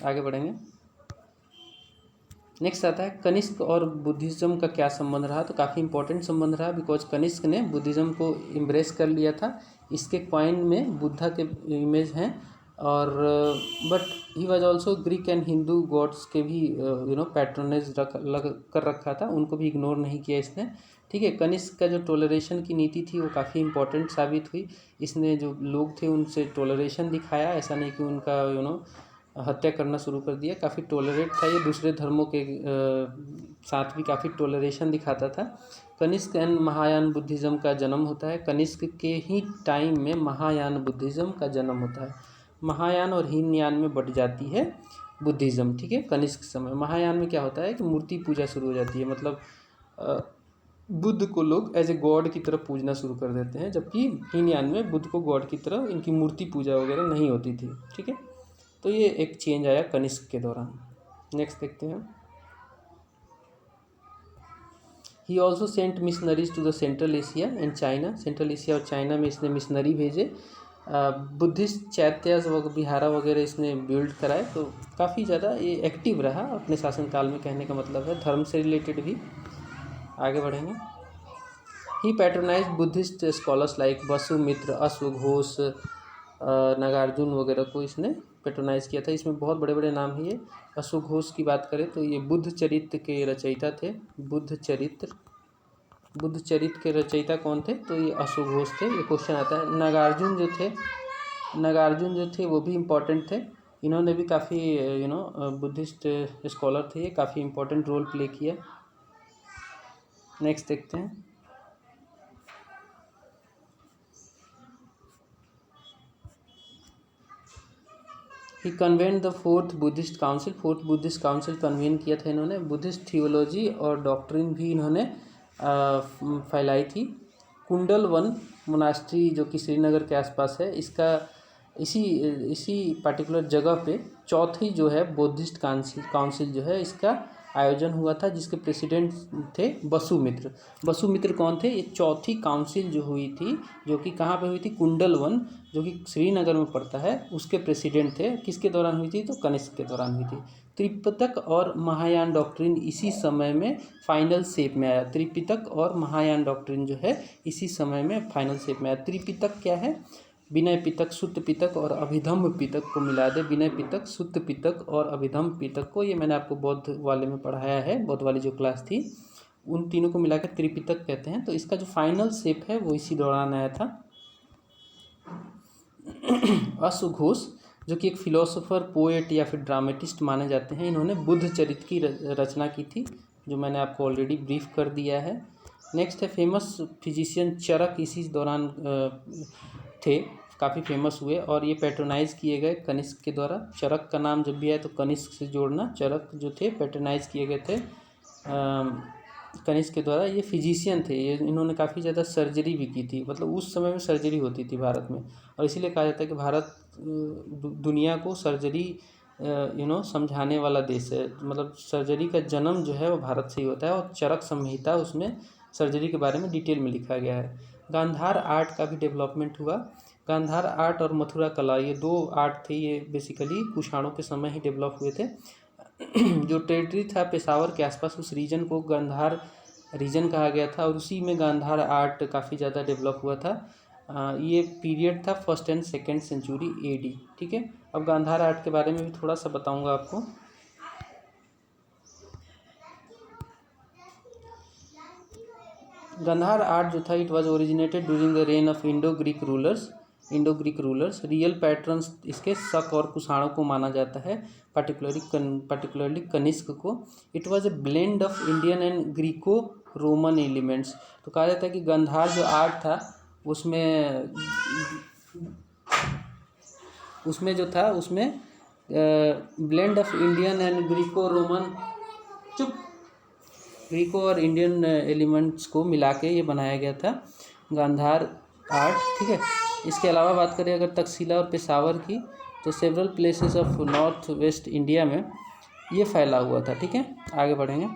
आगे बढ़ेंगे, नेक्स्ट आता है कनिष्क और बुद्धिज़्म का क्या संबंध रहा। तो काफ़ी इंपॉर्टेंट संबंध रहा, बिकॉज कनिष्क ने बुद्धिज़्म को इम्ब्रेस कर लिया था। इसके कॉइन में बुद्धा के इमेज हैं, और but he was also Greek and Hindu gods के भी पैट्रोनेज कर रखा था, उनको भी इग्नोर नहीं किया इसने। ठीक है, कनिष्क का जो टोलरेशन की नीति थी वो काफ़ी इंपॉर्टेंट साबित हुई। इसने जो लोग थे उनसे टोलरेशन दिखाया, ऐसा नहीं कि उनका हत्या करना शुरू कर दिया। काफ़ी टोलरेट था ये, दूसरे धर्मों के साथ भी काफ़ी टोलरेशन दिखाता था। कनिष्क एंड महायान बुद्धिज़्म का जन्म होता है, कनिष्क के ही टाइम में महायान बुद्धिज़्म का जन्म होता है। महायान और हीनयान में बट जाती है बुद्धिज़्म। ठीक है, कनिष्क समय महायान में क्या होता है कि मूर्ति पूजा शुरू हो जाती है, मतलब बुद्ध को लोग एज ए गॉड की तरह पूजना शुरू कर देते हैं, जबकि हीनयान में बुद्ध को गॉड की तरह इनकी मूर्ति पूजा वगैरह नहीं होती थी। ठीक है, तो ये एक चेंज आया कनिष्क के दौरान। नेक्स्ट देखते हैं, he also sent missionaries to the central Asia and China. Central Asia और चाइना में इसने मिशनरी भेजे, बुद्धिस्ट चैत्यास व विहारा वगैरह इसने बिल्ड कराए। तो काफ़ी ज़्यादा ये एक्टिव रहा अपने शासनकाल में, कहने का मतलब है धर्म से रिलेटेड भी। आगे बढ़ेंगे, he patronize Buddhist scholars like Vasumitra, अश्वघोष, नागार्जुन वगैरह को इसने पैट्रोनाइज किया था। इसमें बहुत बड़े बड़े नाम हैं। ये अश्वघोष की बात करें तो ये बुद्ध चरित्र के रचयिता थे। बुद्ध चरित्र के रचयिता कौन थे? तो ये अश्वघोष थे। ये क्वेश्चन आता है। नागार्जुन जो थे वो भी इम्पोर्टेंट थे। इन्होंने भी काफ़ी बुद्धिस्ट स्कॉलर थे, ये काफ़ी इम्पोर्टेंट रोल प्ले किया। नेक्स्ट देखते हैं, he convened the fourth Buddhist council. Fourth Buddhist council convene किया था इन्होंने। बुद्धिस्ट थियोलॉजी और डॉक्ट्रिन भी इन्होंने फैलाई थी। कुंडल वन मोनास्ट्री जो कि श्रीनगर के आसपास है, इसका इसी पर्टिकुलर जगह पे चौथी जो है बुद्धिस्ट काउंसिल जो है इसका आयोजन हुआ था, जिसके प्रेसिडेंट थे वसुमित्र। वसुमित्र कौन थे? ये चौथी काउंसिल जो हुई थी, जो कि कहाँ पे हुई थी? कुंडल वन, जो कि श्रीनगर में पड़ता है, उसके प्रेसिडेंट थे। किसके दौरान हुई थी? तो कनिष्क के दौरान हुई थी। त्रिपिटक और महायान डॉक्ट्रिन इसी समय में फाइनल शेप में आया। त्रिपिटक और महायान डॉक्ट्रिन जो है इसी समय में फाइनल शेप में आया। त्रिपिटक क्या है? विनय पिटक, सुत्त पिटक और अभिधम्म पिटक को मिला दे। विनय पिटक, सुत्त पिटक और अभिधम्म पिटक को, ये मैंने आपको बौद्ध वाले में पढ़ाया है, बौद्ध वाली जो क्लास थी, उन तीनों को मिलाकर त्रिपिटक कहते हैं। तो इसका जो फाइनल शेप है वो इसी दौरान आया था। अश्वघोष जो कि एक फिलोसोफर, पोएट या फिर ड्रामेटिस्ट माने जाते हैं, इन्होंने बुद्ध चरित्र की रचना की थी, जो मैंने आपको ऑलरेडी ब्रीफ कर दिया है। नेक्स्ट है फेमस फिजिशियन चरक, इसी दौरान थे, काफ़ी फेमस हुए और ये पैट्रोनाइज किए गए कनिष्क के द्वारा। चरक का नाम जब भी आए तो कनिष्क से जोड़ना। चरक जो थे पैट्रोनाइज किए गए थे कनिष्क के द्वारा। ये फिजिशियन थे, ये इन्होंने काफ़ी ज़्यादा सर्जरी भी की थी, मतलब उस समय में सर्जरी होती थी भारत में, और इसीलिए कहा जाता है कि भारत दुनिया को सर्जरी समझाने वाला देश है। मतलब सर्जरी का जन्म जो है वो भारत से ही होता है, और चरक संहिता उसमें सर्जरी के बारे में डिटेल में लिखा गया है। गांधार आर्ट का भी डेवलपमेंट हुआ। गांधार आर्ट और मथुरा कला, ये दो आर्ट थे, ये बेसिकली कुषाणों के समय ही डेवलप हुए थे। जो टेरिटरी था पेशावर के आसपास, उस रीजन को गांधार रीजन कहा गया था, और उसी में गांधार आर्ट काफ़ी ज़्यादा डेवलप हुआ था। ये पीरियड था 1st and 2nd century AD। ठीक है, अब गांधार आर्ट के बारे में भी थोड़ा सा बताऊंगा आपको। गांधार आर्ट जो था, it was originated during the rain of Indo Greek rulers. Real patterns इसके शक और कुषाणों को माना जाता है, पर्टिकुलरली कनिष्क को। It was a blend of Indian and Greco Roman elements. तो कहा जाता है कि गांधार जो आर्ट था उसमें जो था उसमें blend of Indian and Greco और इंडियन एलिमेंट्स को मिला के ये बनाया गया था गांधार आर्ट। ठीक है, इसके अलावा बात करें अगर तक्षशिला और पेशावर की, तो several places of north west India में ये फैला हुआ था। ठीक है, आगे बढ़ेंगे।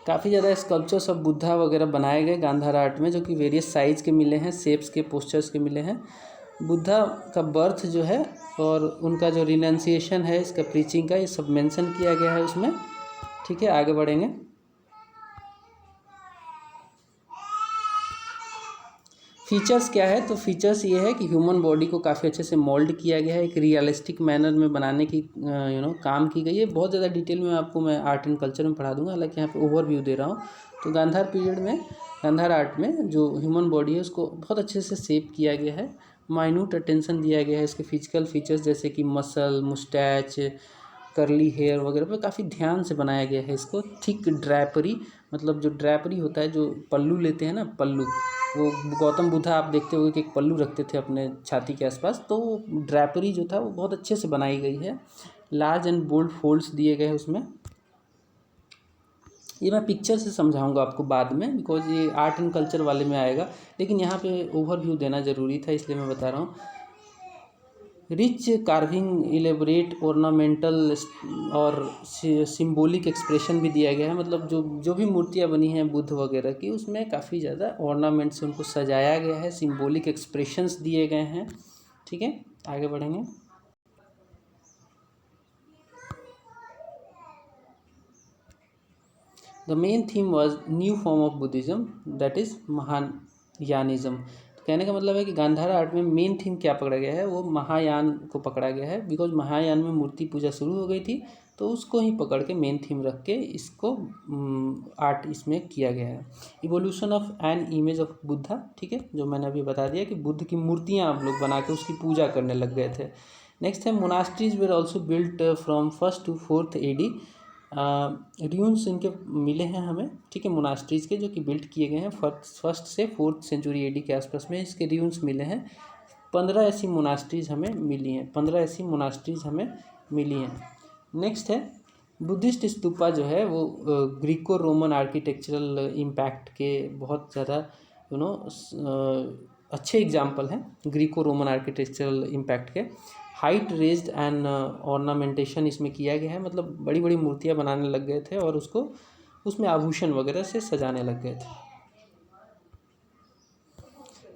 काफ़ी ज़्यादा स्कल्पचर्स ऑफ बुद्धा वगैरह बनाए गए गांधार आर्ट में, जो कि वेरियस साइज़ के मिले हैं, शेप्स के, पोस्चर्स के मिले हैं। बुद्धा का बर्थ जो है और उनका जो रिनंसिएशन है, इसका प्रीचिंग का, ये सब मेंशन किया गया है उसमें। ठीक है, आगे बढ़ेंगे। फीचर्स क्या है, तो फीचर्स ये है कि ह्यूमन बॉडी को काफ़ी अच्छे से मोल्ड किया गया है, एक रियलिस्टिक मैनर में बनाने की काम की गई है। बहुत ज़्यादा डिटेल में आपको मैं आर्ट एंड कल्चर में पढ़ा दूंगा, हालांकि यहाँ पे ओवरव्यू दे रहा हूँ। तो गांधार पीरियड में, गांधार आर्ट में जो ह्यूमन बॉडी है उसको बहुत अच्छे से शेप किया गया है, माइन्यूट अटेंशन दिया गया है इसके फिजिकल फीचर्स जैसे कि मसल, मुस्टैच, करली हेयर वगैरह पर काफ़ी ध्यान से बनाया गया है इसको। थिक ड्रैपरी, मतलब जो ड्रैपरी होता है, जो पल्लू लेते हैं ना, पल्लू, वो गौतम बुद्धा आप देखते होंगे कि एक पल्लू रखते थे अपने छाती के आसपास, तो ड्रैपरी जो था वो बहुत अच्छे से बनाई गई है। लार्ज एंड बोल्ड फोल्ड्स दिए गए हैं उसमें। ये मैं पिक्चर से समझाऊंगा आपको बाद में, बिकॉज ये आर्ट एंड कल्चर वाले में आएगा, लेकिन यहाँ पे ओवरव्यू देना ज़रूरी था, इसलिए मैं बता रहा हूँ। रिच कार्विंग, इलेबोरेट ऑर्नामेंटल और सिंबॉलिक एक्सप्रेशन भी दिया गया है। मतलब जो भी मूर्तियाँ बनी हैं बुद्ध वगैरह की, उसमें काफ़ी ज़्यादा ऑर्नामेंट से उनको सजाया गया है, सिंबॉलिक एक्सप्रेशंस दिए गए हैं। ठीक है, आगे बढ़ेंगे। The main theme was new form of Buddhism, that is Mahayanism. कहने का मतलब है कि गांधार आर्ट में मेन थीम क्या पकड़ा गया है, वो महायान को पकड़ा गया है, बिकॉज महायान में मूर्ति पूजा शुरू हो गई थी, तो उसको ही पकड़ के मेन थीम रख के इसको आर्ट इसमें किया गया है। Evolution of an image of Buddha, ठीक है, जो मैंने अभी बता दिया कि बुद्ध की मूर्तियाँ आप लोग बना के उसकी पूजा करने लग गए थे। नेक्स्ट है monasteries were also built from 1st to 4th AD। Dunes इनके मिले हैं हमें, ठीक है, मोनास्ट्रीज़ के, जो कि बिल्ट किए गए हैं 1st से 4th सेंचुरी AD के आसपास में इसके ड्यून्स मिले हैं। 15 ऐसी मोनास्ट्रीज़ हमें मिली हैं। नेक्स्ट है बुद्धिस्ट स्तूपा, जो है वो ग्रीको रोमन आर्किटेक्चरल इम्पैक्ट के बहुत ज़्यादा अच्छे एग्जाम्पल हैं ग्रीको रोमन आर्किटेक्चरल इम्पैक्ट के। हाइट रेज्ड एंड ऑर्नामेंटेशन इसमें किया गया है, मतलब बड़ी बड़ी मूर्तियाँ बनाने लग गए थे और उसको उसमें आभूषण वगैरह से सजाने लग गए थे।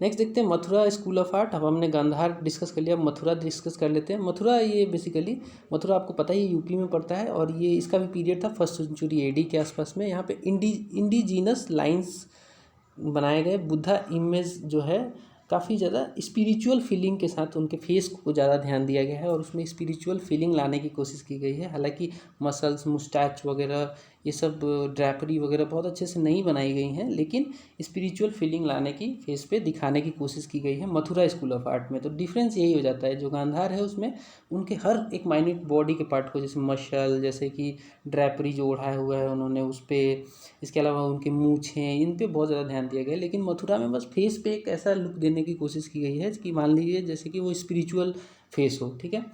नेक्स्ट देखते हैं मथुरा स्कूल ऑफ आर्ट। अब हमने गांधार डिस्कस कर लिया, मथुरा डिस्कस कर लेते हैं। मथुरा, ये बेसिकली मथुरा आपको पता ही यूपी में पड़ता है, और ये इसका भी पीरियड था 1st सेंचुरी AD के आसपास में। यहाँ पे इंडिजीनस लाइन्स बनाए गए। बुद्धा इमेज जो है काफ़ी ज़्यादा स्पिरिचुअल फीलिंग के साथ उनके फेस को ज़्यादा ध्यान दिया गया है और उसमें स्पिरिचुअल फीलिंग लाने की कोशिश की गई है। हालांकि मसल्स, मुस्टैच वगैरह, ये सब ड्रैपरी वगैरह बहुत अच्छे से नहीं बनाई गई हैं, लेकिन स्पिरिचुअल फीलिंग लाने की, फेस पे दिखाने की कोशिश की गई है मथुरा स्कूल ऑफ आर्ट में। तो डिफरेंस यही हो जाता है, जो गांधार है उसमें उनके हर एक माइन्यूट बॉडी के पार्ट को, जैसे मसल, जैसे कि ड्रैपरी जो ओढ़ाया हुआ है उन्होंने उस पर, इसके अलावा उनके मूँछें, इन पे बहुत ज़्यादा ध्यान दिया गया है। लेकिन मथुरा में बस फेस पे एक ऐसा लुक देने की कोशिश की गई है कि मान लीजिए जैसे कि वो स्पिरिचुअल फेस हो, ठीक है,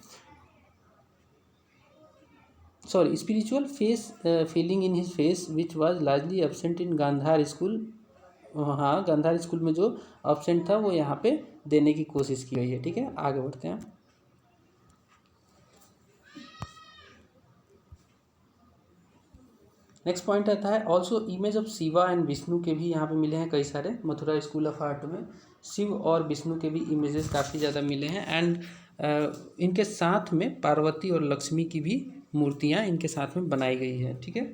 sorry, spiritual face feeling in his face which was largely absent in Gandhara school. हाँ, गांधार स्कूल में जो एब्सेंट था वो यहाँ पे देने की कोशिश की गई है। ठीक है, आगे बढ़ते हैं। नेक्स्ट पॉइंट आता है also image of Shiva and Vishnu के भी यहाँ पे मिले हैं कई सारे। मथुरा स्कूल ऑफ आर्ट में शिव और विष्णु के भी इमेजेस काफ़ी ज़्यादा मिले हैं। एंड इनके साथ में पार्वती और लक्ष्मी की भी मूर्तियाँ इनके साथ में बनाई गई है। ठीक है,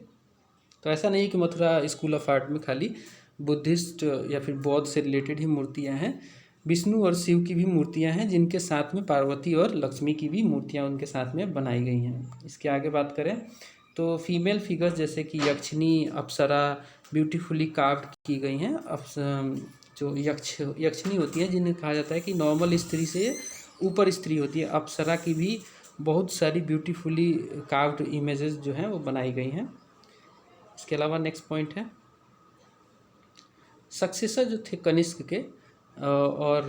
तो ऐसा नहीं है कि मथुरा स्कूल ऑफ आर्ट में खाली बुद्धिस्ट या फिर बौद्ध से रिलेटेड ही मूर्तियाँ हैं। विष्णु और शिव की भी मूर्तियाँ हैं जिनके साथ में पार्वती और लक्ष्मी की भी मूर्तियाँ उनके साथ में बनाई गई हैं। इसके आगे बात करें तो फीमेल फिगर्स जैसे कि यक्षिणी, अप्सरा ब्यूटीफुली कार्व्ड की गई हैं। जो यक्षिणी होती हैं जिन्हें कहा जाता है कि नॉर्मल स्त्री से ऊपर स्त्री होती है। अप्सरा की भी बहुत सारी ब्यूटीफुली कार्व्ड इमेजेस जो हैं वो बनाई गई हैं। इसके अलावा नेक्स्ट पॉइंट है सक्सेसर जो थे कनिष्क के और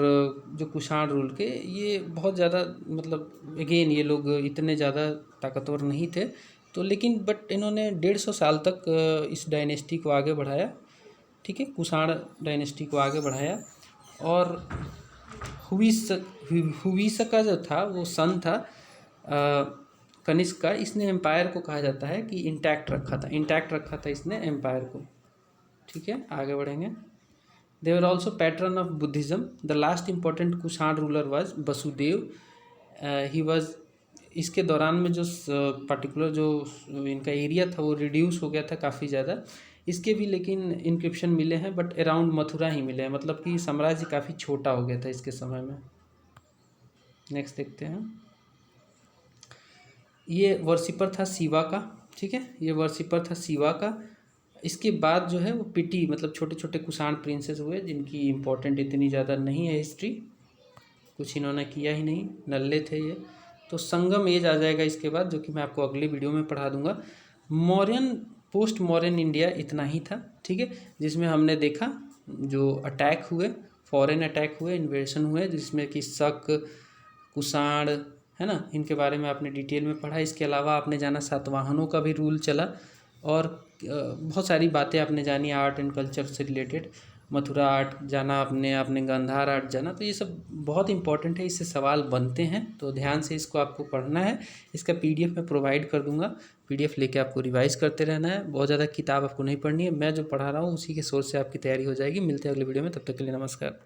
जो कुषाण रूल के, ये बहुत ज़्यादा मतलब अगेन ये लोग इतने ज़्यादा ताकतवर नहीं थे, तो लेकिन बट इन्होंने 150 साल तक इस डायनेस्टी को आगे बढ़ाया। ठीक है, कुषाण डायनेस्टी को आगे बढ़ाया। और हुविसा का जो था वो सन था कनिष्क का, इसने एम्पायर को कहा जाता है कि इंटैक्ट रखा था इसने एम्पायर को। ठीक है, आगे बढ़ेंगे। They were also patron of Buddhism. The last important Kushan ruler was Vasudev. He was इसके दौरान में जो पर्टिकुलर जो इनका एरिया था वो रिड्यूस हो गया था काफ़ी ज़्यादा। इसके भी लेकिन इंक्रिप्शन मिले हैं बट अराउंड मथुरा ही मिले हैं, मतलब कि साम्राज्य काफ़ी छोटा हो गया था इसके समय में। नेक्स्ट देखते हैं, ये वर्शिपर था शिवा का। ठीक है, ये वर्शिपर था शिवा का। इसके बाद जो है वो पिटी मतलब छोटे छोटे कुषाण प्रिंसेस हुए जिनकी इम्पोर्टेंट इतनी ज़्यादा नहीं है हिस्ट्री, कुछ इन्होंने किया ही नहीं, नल्ले थे ये। तो संगम एज आ जाएगा इसके बाद, जो कि मैं आपको अगले वीडियो में पढ़ा दूंगा। मौर्यन पोस्ट मौर्यन इंडिया इतना ही था। ठीक है, जिसमें हमने देखा जो अटैक हुए, फॉरेन अटैक हुए, इन्वेशन हुए, जिसमें कि शक, कुषाण, है ना, इनके बारे में आपने डिटेल में पढ़ा। इसके अलावा आपने जाना सातवाहनों का भी रूल चला और बहुत सारी बातें आपने जानी आर्ट एंड कल्चर से रिलेटेड। मथुरा आर्ट जाना आपने गांधार आर्ट जाना, तो ये सब बहुत इंपॉर्टेंट है, इससे सवाल बनते हैं, तो ध्यान से इसको आपको पढ़ना है। इसका PDF मैं प्रोवाइड कर दूंगा, PDF लेके आपको रिवाइज करते रहना है। बहुत ज़्यादा किताब आपको नहीं पढ़नी है, मैं जो पढ़ा रहा हूँ उसी के सोर्स से आपकी तैयारी हो जाएगी। मिलते हैं अगले वीडियो में, तब तक के लिए नमस्कार।